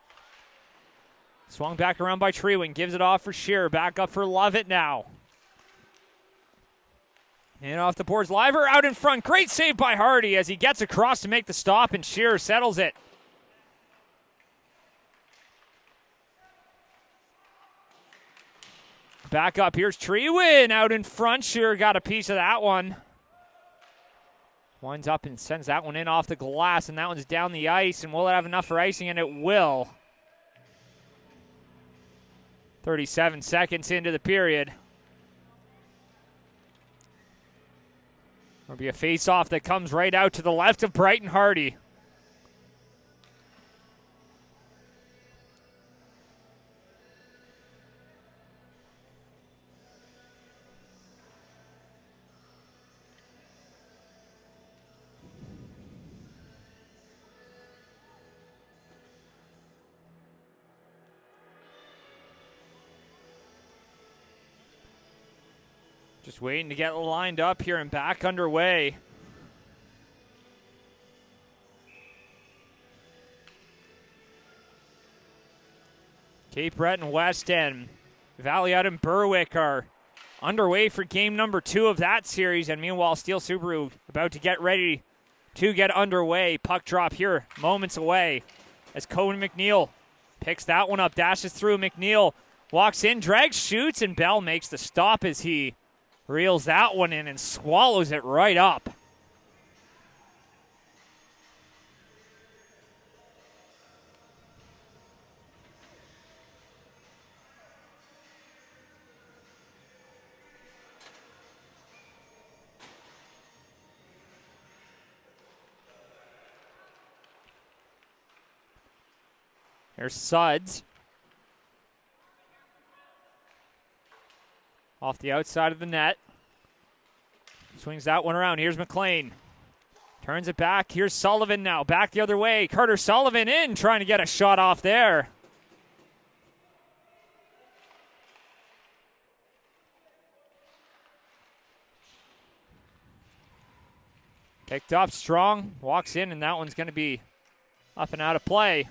Swung back around by Treewing. Gives it off for Shearer. Back up for Lovett now. And off the boards. Liver out in front. Great save by Hardy as he gets across to make the stop, and Shearer settles it. Back up. Here's Treewing out in front. Shearer got a piece of that one. Winds up and sends that one in off the glass, and that one's down the ice, and will it have enough for icing? And it will. 37 seconds into the period. There'll be a face-off that comes right out to the left of Brighton Hardy. Just waiting to get lined up here and back underway. Cape Breton, West End, Valley out and Berwick are underway for game number 2 of that series. And meanwhile, Steel Subaru about to get ready to get underway. Puck drop here, moments away as Cohen McNeil picks that one up, dashes through. McNeil walks in, drags, shoots, and Bell makes the stop as he reels that one in and swallows it right up. Here's Suds. Off the outside of the net. Swings that one around. Here's McLean. Turns it back. Here's Sullivan now. Back the other way. Carter Sullivan in, trying to get a shot off there. Picked up strong. Walks in, and that one's going to be up and out of play.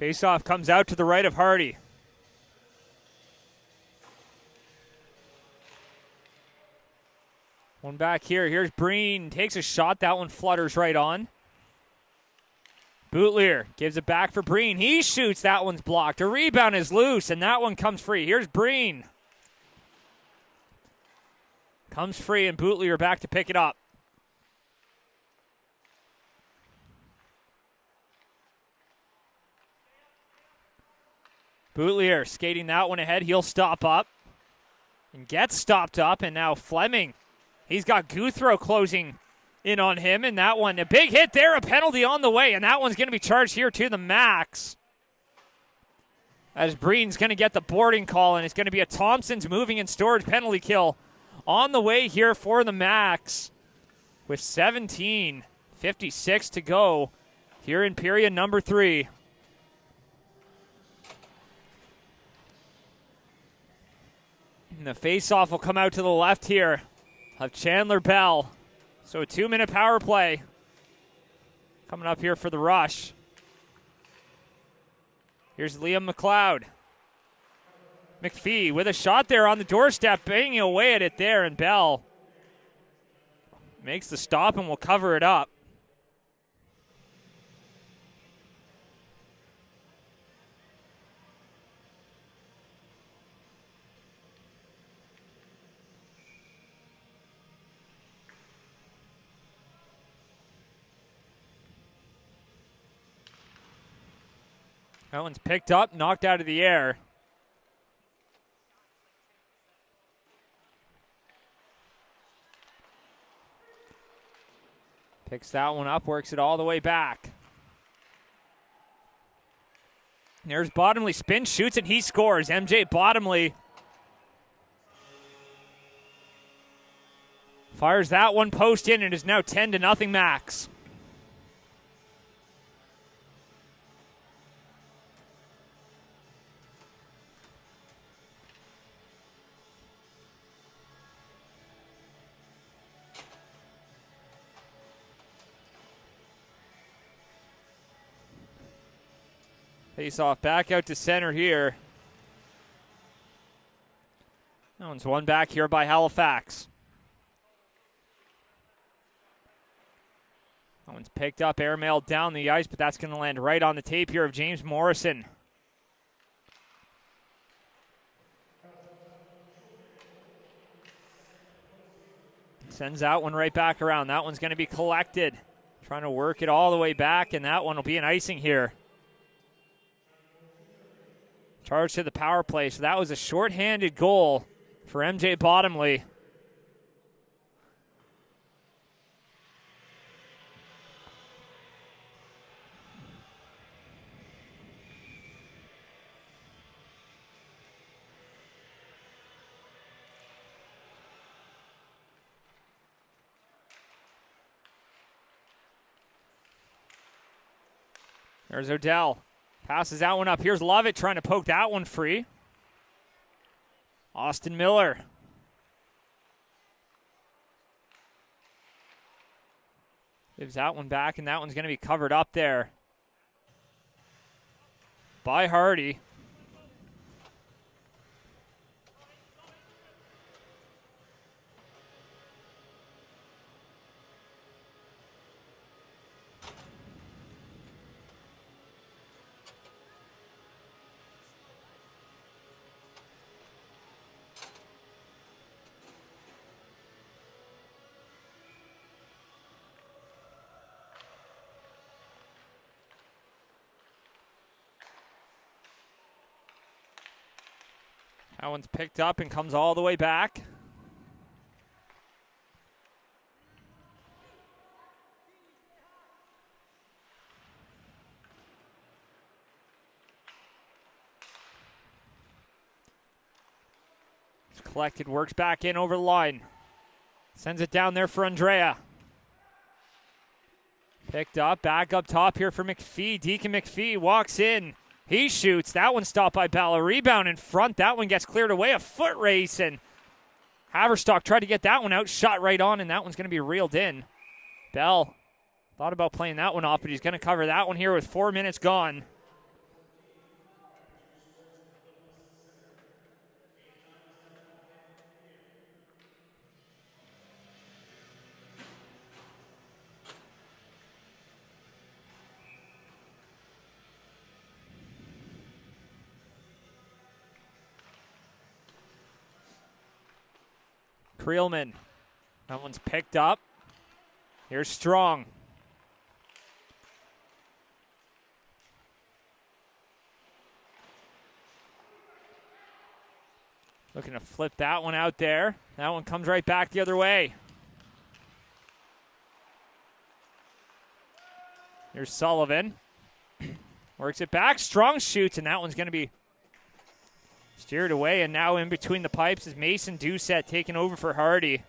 Faceoff comes out to the right of Hardy. One back here. Here's Breen. Takes a shot. That one flutters right on. Bootleer gives it back for Breen. He shoots. That one's blocked. A rebound is loose, and that one comes free. Here's Breen. Comes free, and Bootleer back to pick it up. Bootleer skating that one ahead. He'll stop up and gets stopped up, and now Fleming. He's got Guthrow closing in on him, and that one, a big hit there, a penalty on the way, and that one's going to be charged here to the Max. As Breen's going to get the boarding call, and it's going to be a Thompson's moving and storage penalty kill on the way here for the Max with 17:56 to go here in period number 3. And the faceoff will come out to the left here of Chandler Bell. So a 2-minute power play coming up here for the Rush. Here's Liam McLeod. McPhee with a shot there on the doorstep, banging away at it there, and Bell makes the stop and will cover it up. That one's picked up, knocked out of the air. Picks that one up, works it all the way back. There's Bottomley, spin, shoots, and he scores. MJ Bottomley fires that one post in, and is now 10-0 Max. Face off back out to center here. That one's one back here by Halifax. That one's picked up, airmailed down the ice, but that's going to land right on the tape here of James Morrison. Sends that one right back around. That one's going to be collected. Trying to work it all the way back, and that one will be an icing here. Charge to the power play. So that was a shorthanded goal for MJ Bottomley. There's Odell. Passes that one up. Here's Lovett trying to poke that one free. Austin Miller. Gives that one back, and that one's going to be covered up there by Hardy. That one's picked up and comes all the way back. It's collected, works back in over the line. Sends it down there for Andrea. Picked up, back up top here for McPhee. Deacon McPhee walks in. He shoots. That one stopped by Bell. A rebound in front. That one gets cleared away. A foot race, and Haverstock tried to get that one out. Shot right on, and that one's going to be reeled in. Bell thought about playing that one off, but he's going to cover that one here with 4 minutes gone. Creelman. That one's picked up. Here's Strong. Looking to flip that one out there. That one comes right back the other way. Here's Sullivan. Works it back. Strong shoots, and that one's going to be steered away. And now in between the pipes is Mason Doucette taking over for Hardy.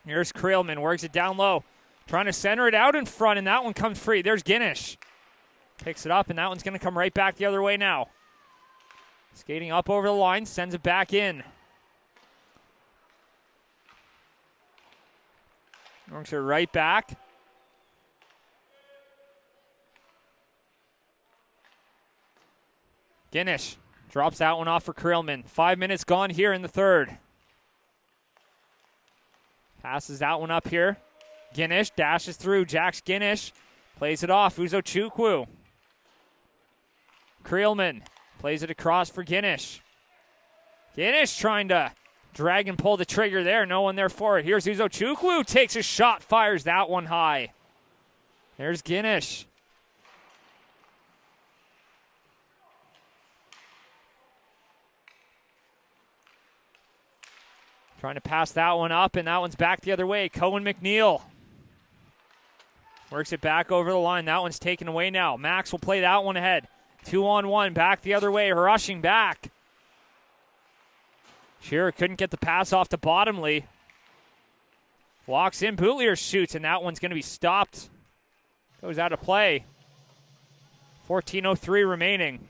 Here's Creelman, works it down low. Trying to center it out in front, and that one comes free. There's Guinish. Picks it up, and that one's going to come right back the other way now. Skating up over the line, sends it back in. Works it right back. Guinish drops that one off for Creelman. 5 minutes gone here in the third. Passes that one up here. Guinish dashes through. Jax Guinish plays it off. Uzo Chukwu. Creelman plays it across for Guinish. Guinish trying to drag and pull the trigger there. No one there for it. Here's Uzo Chukwu. Takes a shot. Fires that one high. There's Guinish. Trying to pass that one up, and that one's back the other way. Cohen McNeil works it back over the line. That one's taken away now. Max will play that one ahead. 2-on-1, back the other way, rushing back. Shearer couldn't get the pass off to Bottomley. Walks in, Boutlier shoots, and that one's going to be stopped. Goes out of play. 14:03 remaining.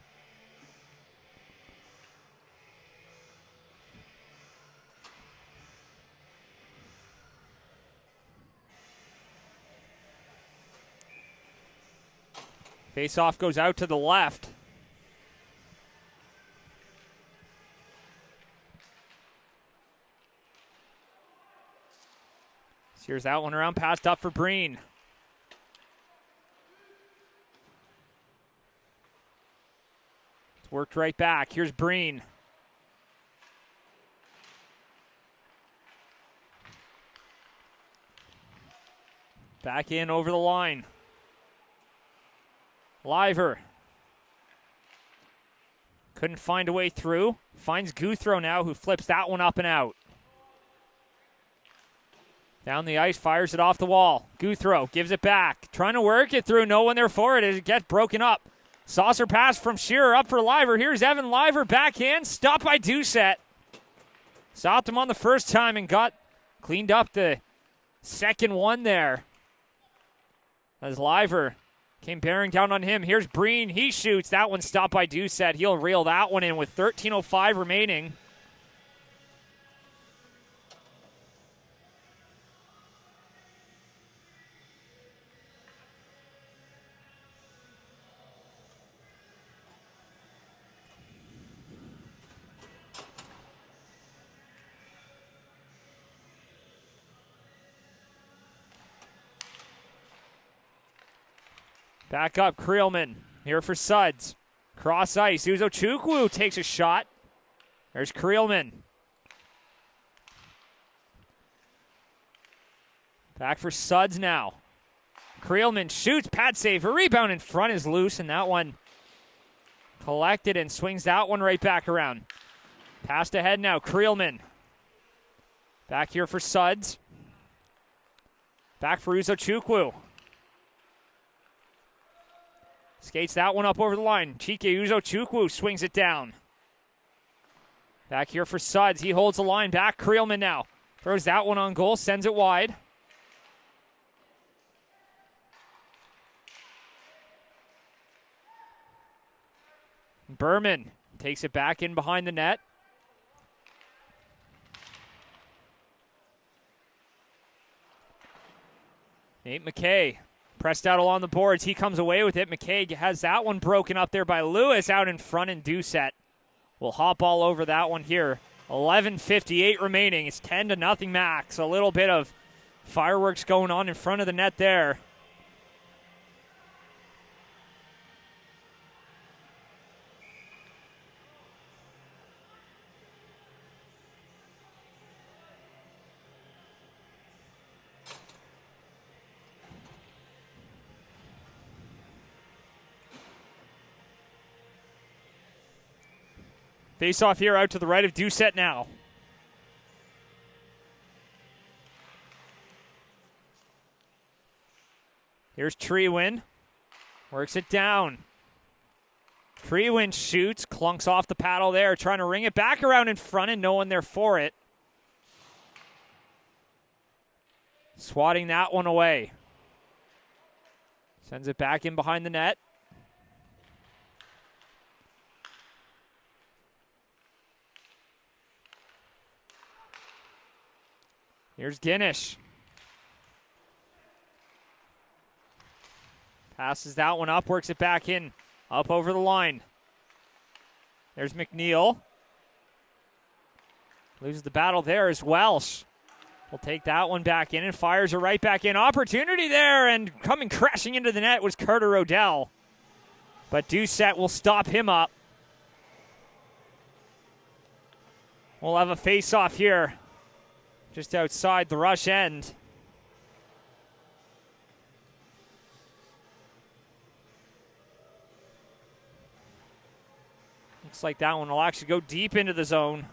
Face-off goes out to the left. Steers that one around, passed up for Breen. It's worked right back. Here's Breen. Back in over the line. Liver. Couldn't find a way through. Finds Guthro now, who flips that one up and out. Down the ice, fires it off the wall. Guthro gives it back. Trying to work it through. No one there for it. It gets broken up. Saucer pass from Shearer up for Liver. Here's Evan Liver, backhand. Stopped by Doucette. Stopped him on the first time and got cleaned up the second one there. As Liver came bearing down on him. Here's Breen. He shoots. That one stopped by Doucette. He'll reel that one in with 13:05 remaining. Back up, Creelman. Here for Suds. Cross ice. Uzo Chukwu takes a shot. There's Creelman. Back for Suds now. Creelman shoots. Pad save. A rebound in front is loose, and that one collected and swings that one right back around. Passed ahead now. Creelman. Back here for Suds. Back for Uzo Chukwu. Skates that one up over the line. Chike Uzo Chukwu swings it down. Back here for Suds. He holds the line back. Creelman now. Throws that one on goal. Sends it wide. Berman takes it back in behind the net. Nate McKay pressed out along the boards. He comes away with it. McKay has that one broken up there by Lewis out in front, and Doucette will hop all over that one here. 11:58 remaining. It's 10-0 Max. A little bit of fireworks going on in front of the net there. Face off here out to the right of Doucette now. Here's Treewin. Works it down. Treewin shoots, clunks off the paddle there, trying to ring it back around in front and no one there for it. Swatting that one away. Sends it back in behind the net. Here's Guinness. Passes that one up, works it back in, up over the line. There's McNeil. Loses the battle there as Welsh. Will take that one back in and fires it right back in. Opportunity there, and coming crashing into the net was Carter Odell. But Doucette will stop him up. We'll have a face-off here just outside the rush end. Looks like that one will actually go deep into the zone.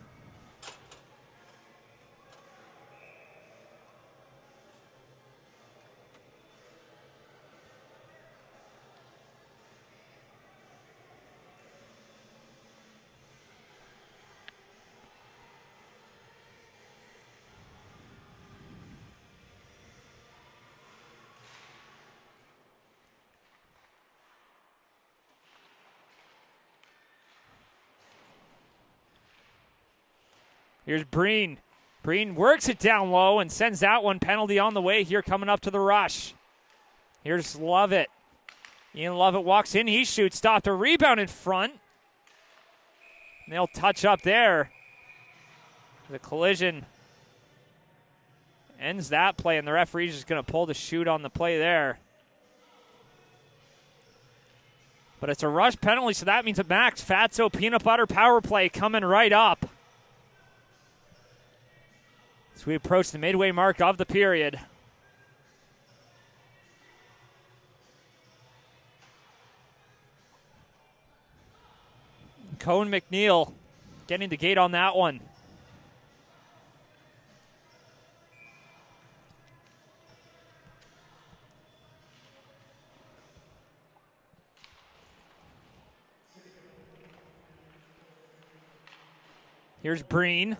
Here's Breen. Breen works it down low and sends that one penalty on the way here coming up to the rush. Here's Lovett. Ian Lovett walks in. He shoots. Stopped a rebound in front. And they'll touch up there. The collision ends that play, and the referee's just going to pull the shoot on the play there. But it's a rush penalty, so that means a Max Fatso peanut butter power play coming right up. As we approach the midway mark of the period. Cone McNeil getting the gate on that one. Here's Breen.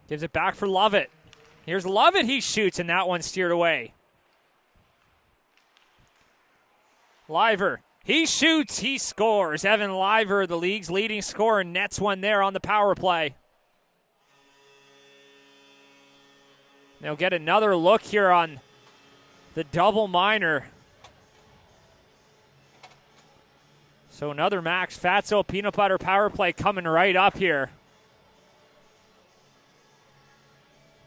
Gives it back for Lovett. Here's Lovett. He shoots, and that one steered away. Liver. He shoots. He scores. Evan Liver, the league's leading scorer, nets one there on the power play. They'll get another look here on the double minor. So another Max Fatso peanut butter power play coming right up here.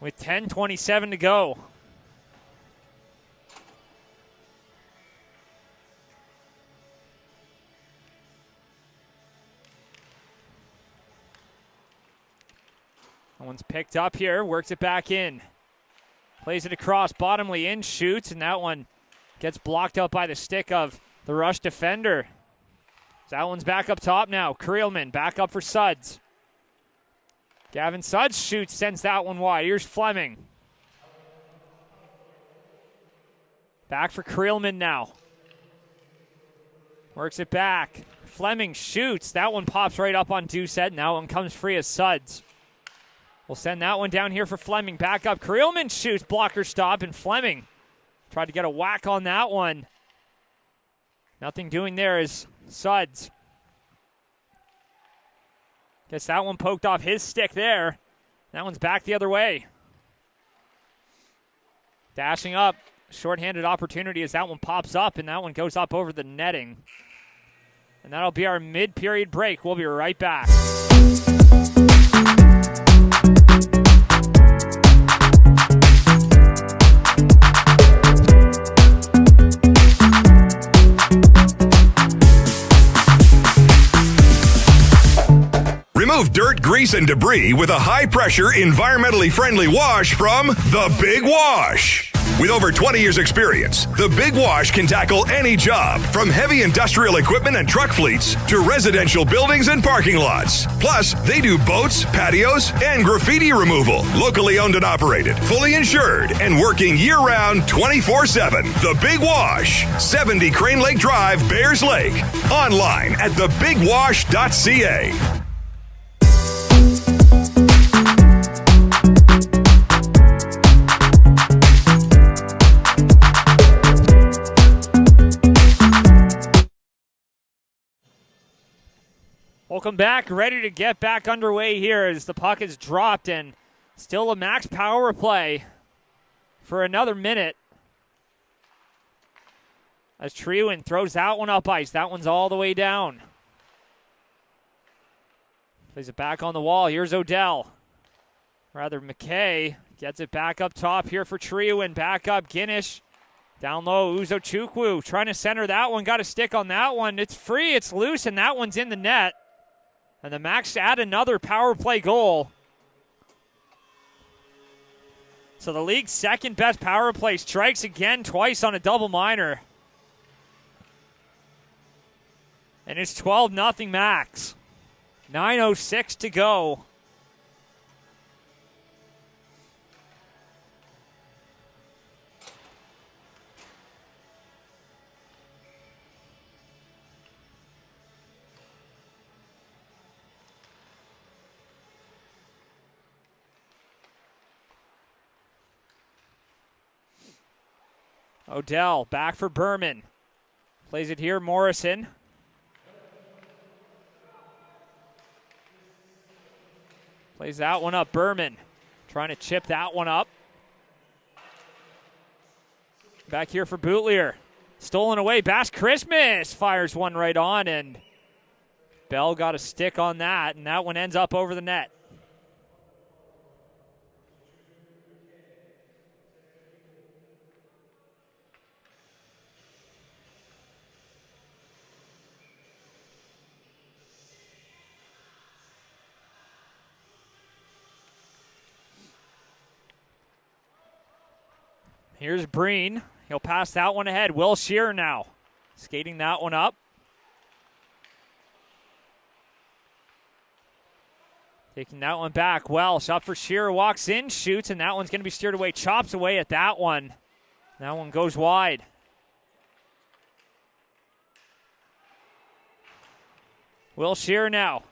With 10:27 to go. That one's picked up here, works it back in. Plays it across, bottomly in, shoots, and that one gets blocked out by the stick of the rush defender. That one's back up top now. Creelman back up for Suds. Gavin Suds shoots, sends that one wide. Here's Fleming. Back for Creelman now. Works it back. Fleming shoots. That one pops right up on Doucette. Now one comes free as Suds. We'll send that one down here for Fleming. Back up. Creelman shoots. Blocker stop, and Fleming tried to get a whack on that one. Nothing doing there is Suds. Gets that one poked off his stick there. That one's back the other way. Dashing up. shorthanded opportunity as that one pops up, and that one goes up over the netting. And that'll be our mid-period break. We'll be right back. Remove dirt, grease, and debris with a high-pressure, environmentally friendly wash from The Big Wash. With over 20 years' experience, The Big Wash can tackle any job, from heavy industrial equipment and truck fleets to residential buildings and parking lots. Plus, they do boats, patios, and graffiti removal. Locally owned and operated, fully insured, and working year-round 24/7. The Big Wash, 70 Crane Lake Drive, Bears Lake. Online at thebigwash.ca. Welcome back. Ready to get back underway here as the puck is dropped, and still a max power play for another minute. As Trewen throws that one up ice. That one's all the way down. Plays it back on the wall. Here's Odell. Rather, McKay gets it back up top here for Trewen. Back up, Guinish. Down low, Uzo Chukwu trying to center that one. Got a stick on that one. It's free, it's loose, and that one's in the net. And the Max add another power play goal. So the league's second best power play strikes again twice on a double minor. And it's 12-0 Max. 9:06 to go. Odell back for Berman. Plays it here, Morrison. Plays that one up, Berman. Trying to chip that one up. Back here for Boutlier. Stolen away, Bass Christmas fires one right on, and Bell got a stick on that, and that one ends up over the net. Here's Breen. He'll pass that one ahead. Will Shearer now. Skating that one up. Taking that one back. Welsh up for Shearer. Walks in, shoots, and that one's going to be steered away. Chops away at that one. That one goes wide. Will Shearer now.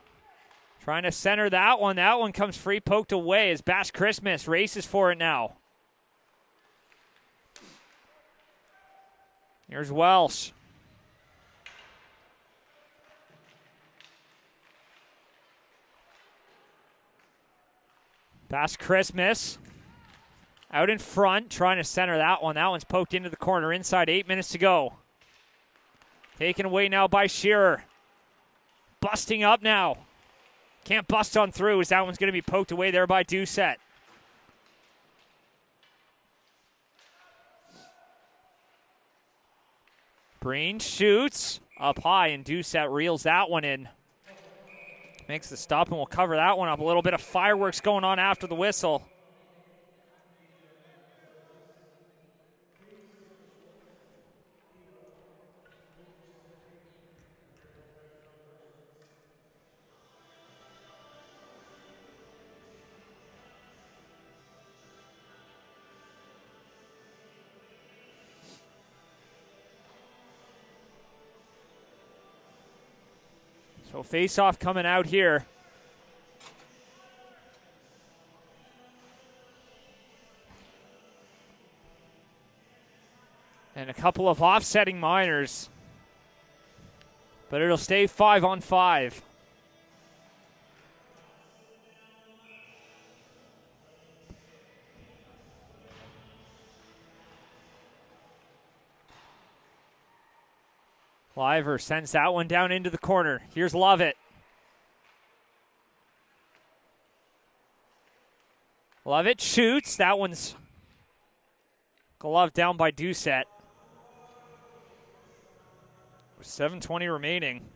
Trying to center that one. That one comes free, poked away as Bass Christmas races for it now. Here's Welsh. Bass Christmas out in front, trying to center that one. That one's poked into the corner inside. 8 minutes to go. Taken away now by Shearer. Busting up now. Can't bust on through as that one's going to be poked away there by Doucette. Breen shoots up high, and Doucette reels that one in. Makes the stop, and we'll cover that one up. A little bit of fireworks going on after the whistle. So face-off coming out here. And a couple of offsetting minors. But it'll stay 5-on-5. Liver sends that one down into the corner. Here's Lovett. Lovett shoots. That one's gloved down by Doucette. 7:20 remaining.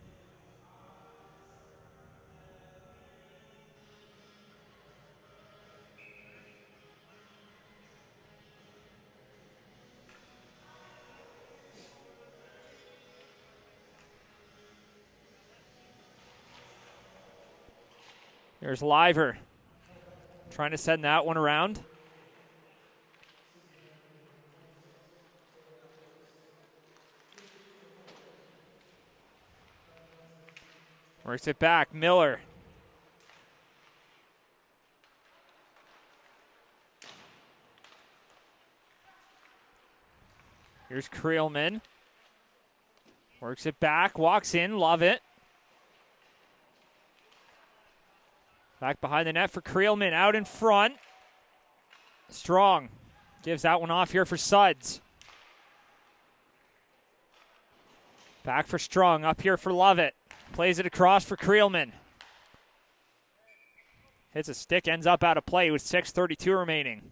Here's Liver trying to send that one around. Works it back. Miller. Here's Creelman. Works it back. Walks in. Love it. Back behind the net for Creelman. Out in front. Strong. Gives that one off here for Suds. Back for Strong. Up here for Lovett. Plays it across for Creelman. Hits a stick, ends up out of play with 6:32 remaining.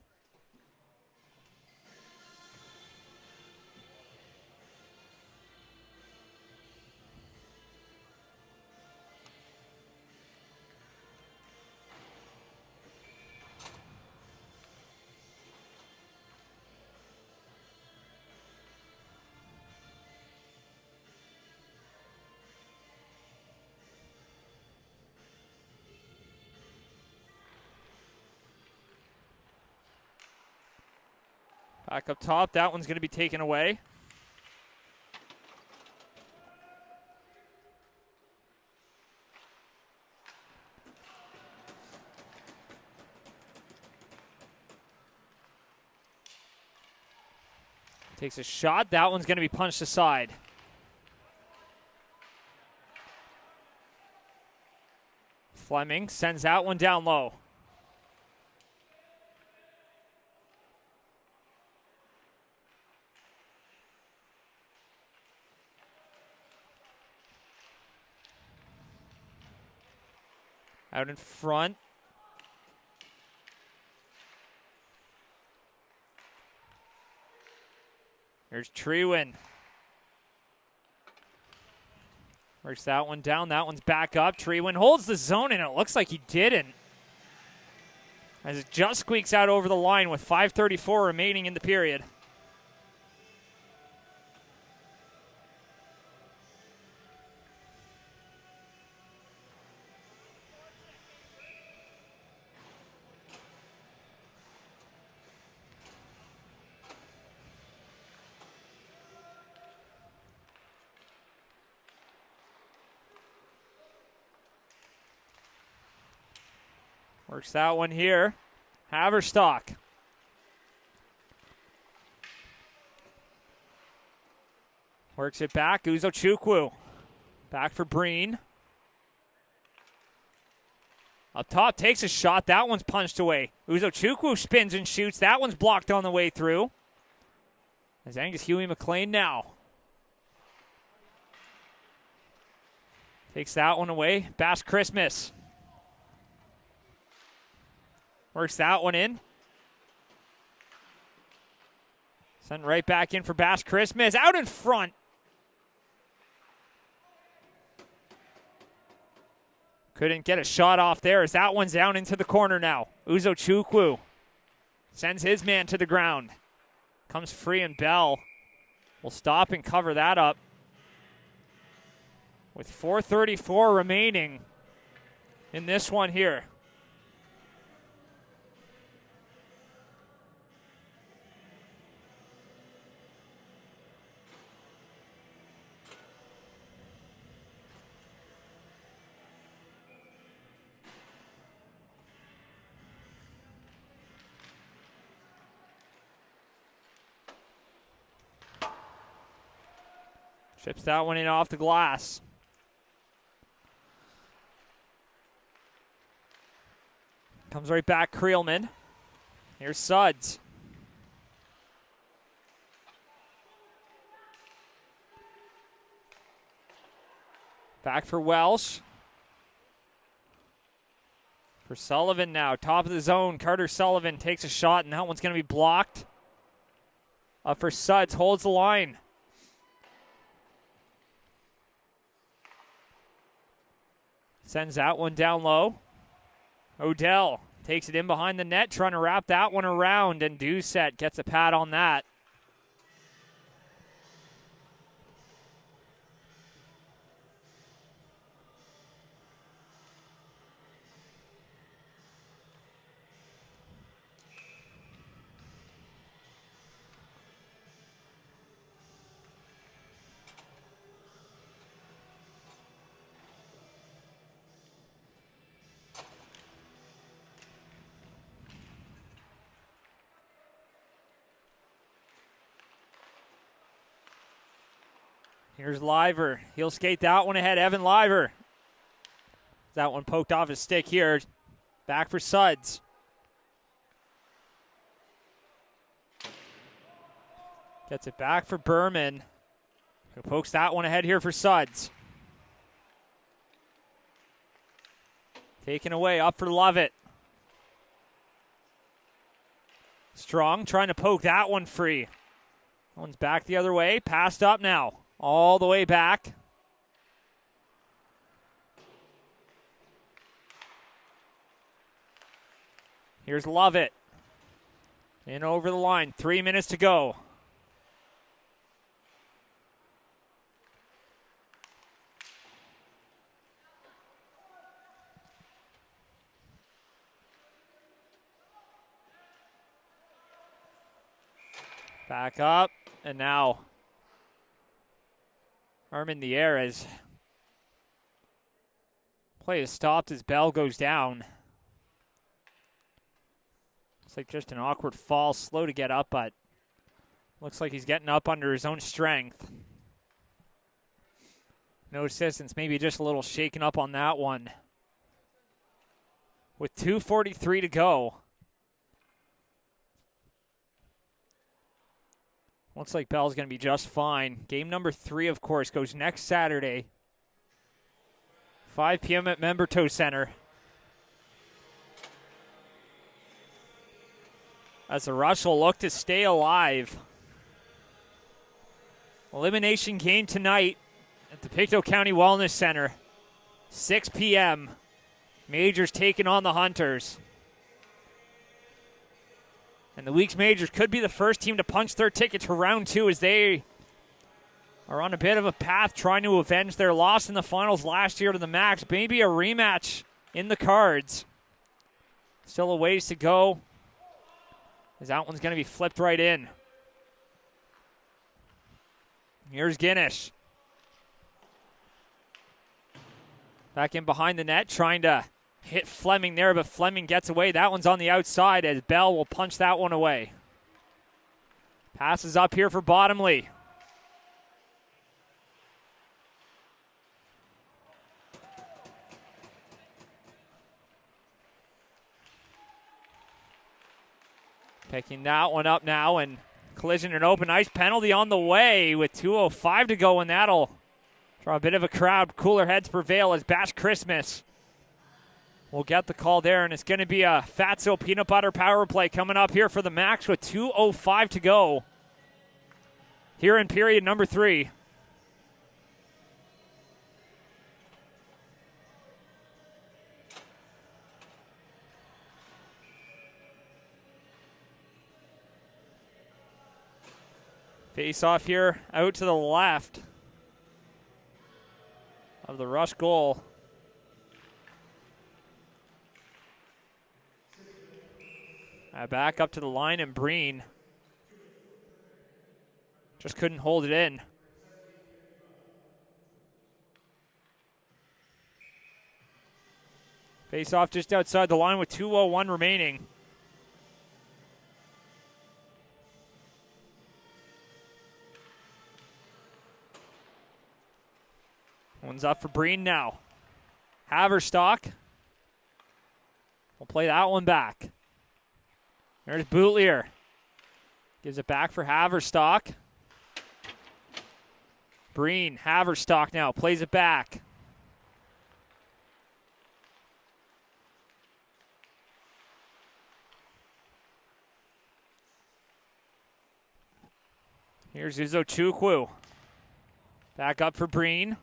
Back up top, that one's going to be taken away. Takes a shot, that one's going to be punched aside. Fleming sends that one down low. Out in front. Here's Trewin. Works that one down. That one's back up. Trewin holds the zone, and it looks like he didn't. As it just squeaks out over the line with 5:34 remaining in the period. Works that one here. Haverstock. Works it back. Uzochukwu. Back for Breen. Up top, takes a shot. That one's punched away. Uzochukwu spins and shoots. That one's blocked on the way through. As Angus Huey McLean now. Takes that one away. Bass Christmas. Works that one in. Sent right back in for Bass Christmas. Out in front. Couldn't get a shot off there as that one's down into the corner now. Uzochukwu sends his man to the ground. Comes free and Bell will stop and cover that up. With 4:34 remaining in this one here. Chips that one in off the glass. Comes right back, Creelman. Here's Suds. Back for Welsh. For Sullivan now, top of the zone. Carter Sullivan takes a shot, and that one's going to be blocked. Up for Suds, holds the line. Sends that one down low. Odell takes it in behind the net, trying to wrap that one around, and Doucette gets a pad on that. Here's Liver. He'll skate that one ahead. Evan Liver. That one poked off his stick here. Back for Suds. Gets it back for Berman. Who pokes that one ahead here for Suds. Taken away, up for Lovett. Strong trying to poke that one free. That one's back the other way. Passed up now. All the way back. Here's Lovett. In over the line. 3 minutes to go. Back up. And now arm in the air as play is stopped as Bell goes down. Looks like just an awkward fall, slow to get up, but looks like he's getting up under his own strength. No assistance, maybe just a little shaken up on that one. With 2:43 to go. Looks like Bell's going to be just fine. Game number 3, of course, goes next Saturday. 5 p.m. at Memberto Center. As the Rush will look to stay alive. Elimination game tonight at the Pictou County Wellness Center. 6 p.m. Majors taking on the Hunters. And the Weeks Majors could be the first team to punch their ticket to round 2 as they are on a bit of a path trying to avenge their loss in the finals last year to the Max. Maybe a rematch in the cards. Still a ways to go as that one's going to be flipped right in. Here's Guinness. Back in behind the net, trying to hit Fleming there, but Fleming gets away. That one's on the outside as Bell will punch that one away. Passes up here for Bottomley. Picking that one up now, and collision and open ice penalty on the way with 2:05 to go, and that'll draw a bit of a crowd. Cooler heads prevail as Bash Christmas we'll get the call there, and it's going to be a Fatso peanut butter power play coming up here for the Max with 2:05 to go here in period number 3. Face off here out to the left of the Rush goal. Back up to the line, and Breen just couldn't hold it in. Face off just outside the line with 2:01 remaining. One's up for Breen now. Haverstock will play that one back. There's Boutlier. Gives it back for Haverstock. Breen, Haverstock now, plays it back. Here's Uzochukwu. Back up for Breen.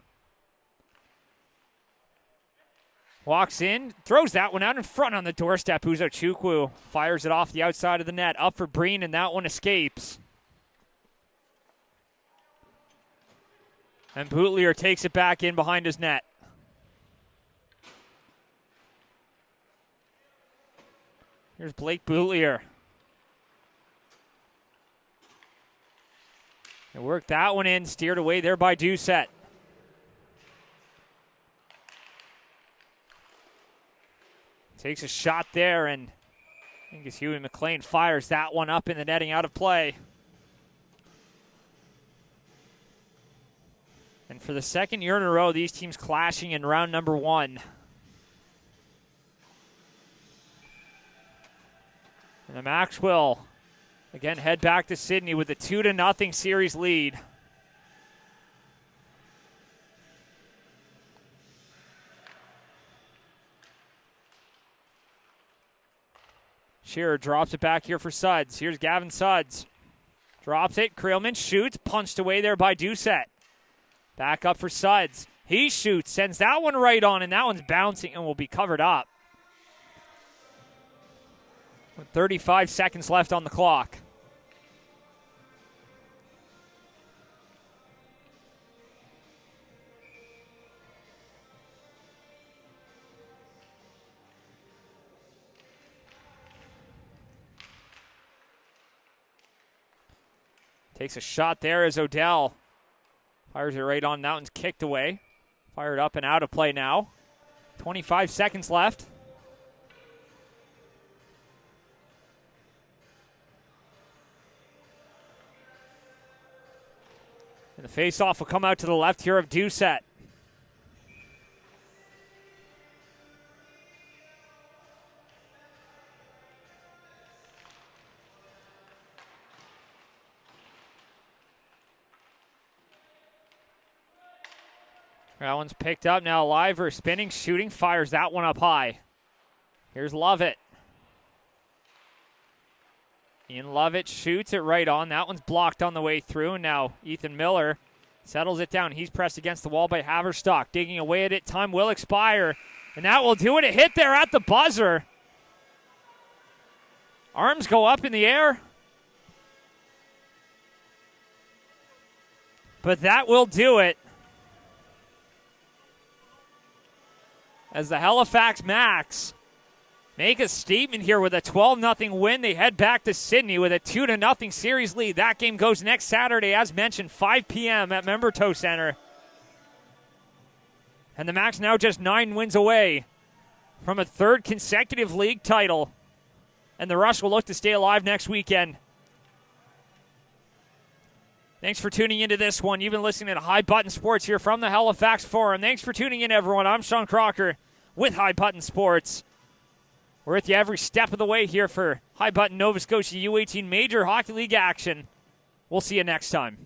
Walks in, throws that one out in front on the doorstep. Uzochukwu fires it off the outside of the net. Up for Breen, and that one escapes. And Boutlier takes it back in behind his net. Here's Blake Boutlier. They worked that one in, steered away there by Doucette. Takes a shot there, and I think it's Huey McLean fires that one up in the netting out of play. And for the second year in a row, these teams clashing in round number 1. And the Max will again head back to Sydney with a 2-0 series lead. Shearer drops it back here for Suds. Here's Gavin Suds. Drops it. Creelman shoots. Punched away there by Doucette. Back up for Suds. He shoots. Sends that one right on, and that one's bouncing and will be covered up. With 35 seconds left on the clock. Takes a shot there as Odell fires it right on. That one's kicked away. Fired up and out of play now. 25 seconds left. And the face-off will come out to the left here of Doucette. That one's picked up now. Liver spinning, shooting, fires that one up high. Here's Lovett. Ian Lovett shoots it right on. That one's blocked on the way through. And now Ethan Miller settles it down. He's pressed against the wall by Haverstock. Digging away at it. Time will expire. And that will do it. A hit there at the buzzer. Arms go up in the air. But that will do it. As the Halifax Max make a statement here with a 12-0 win. They head back to Sydney with a 2-0 series lead. That game goes next Saturday, as mentioned, 5 p.m. at Memberto Center. And the Max now just 9 wins away from a 3rd consecutive league title. And the Rush will look to stay alive next weekend. Thanks for tuning into this one. You've been listening to High Button Sports here from the Halifax Forum. Thanks for tuning in, everyone. I'm Sean Crocker with High Button Sports. We're with you every step of the way here for High Button Nova Scotia U18 Major Hockey League action. We'll see you next time.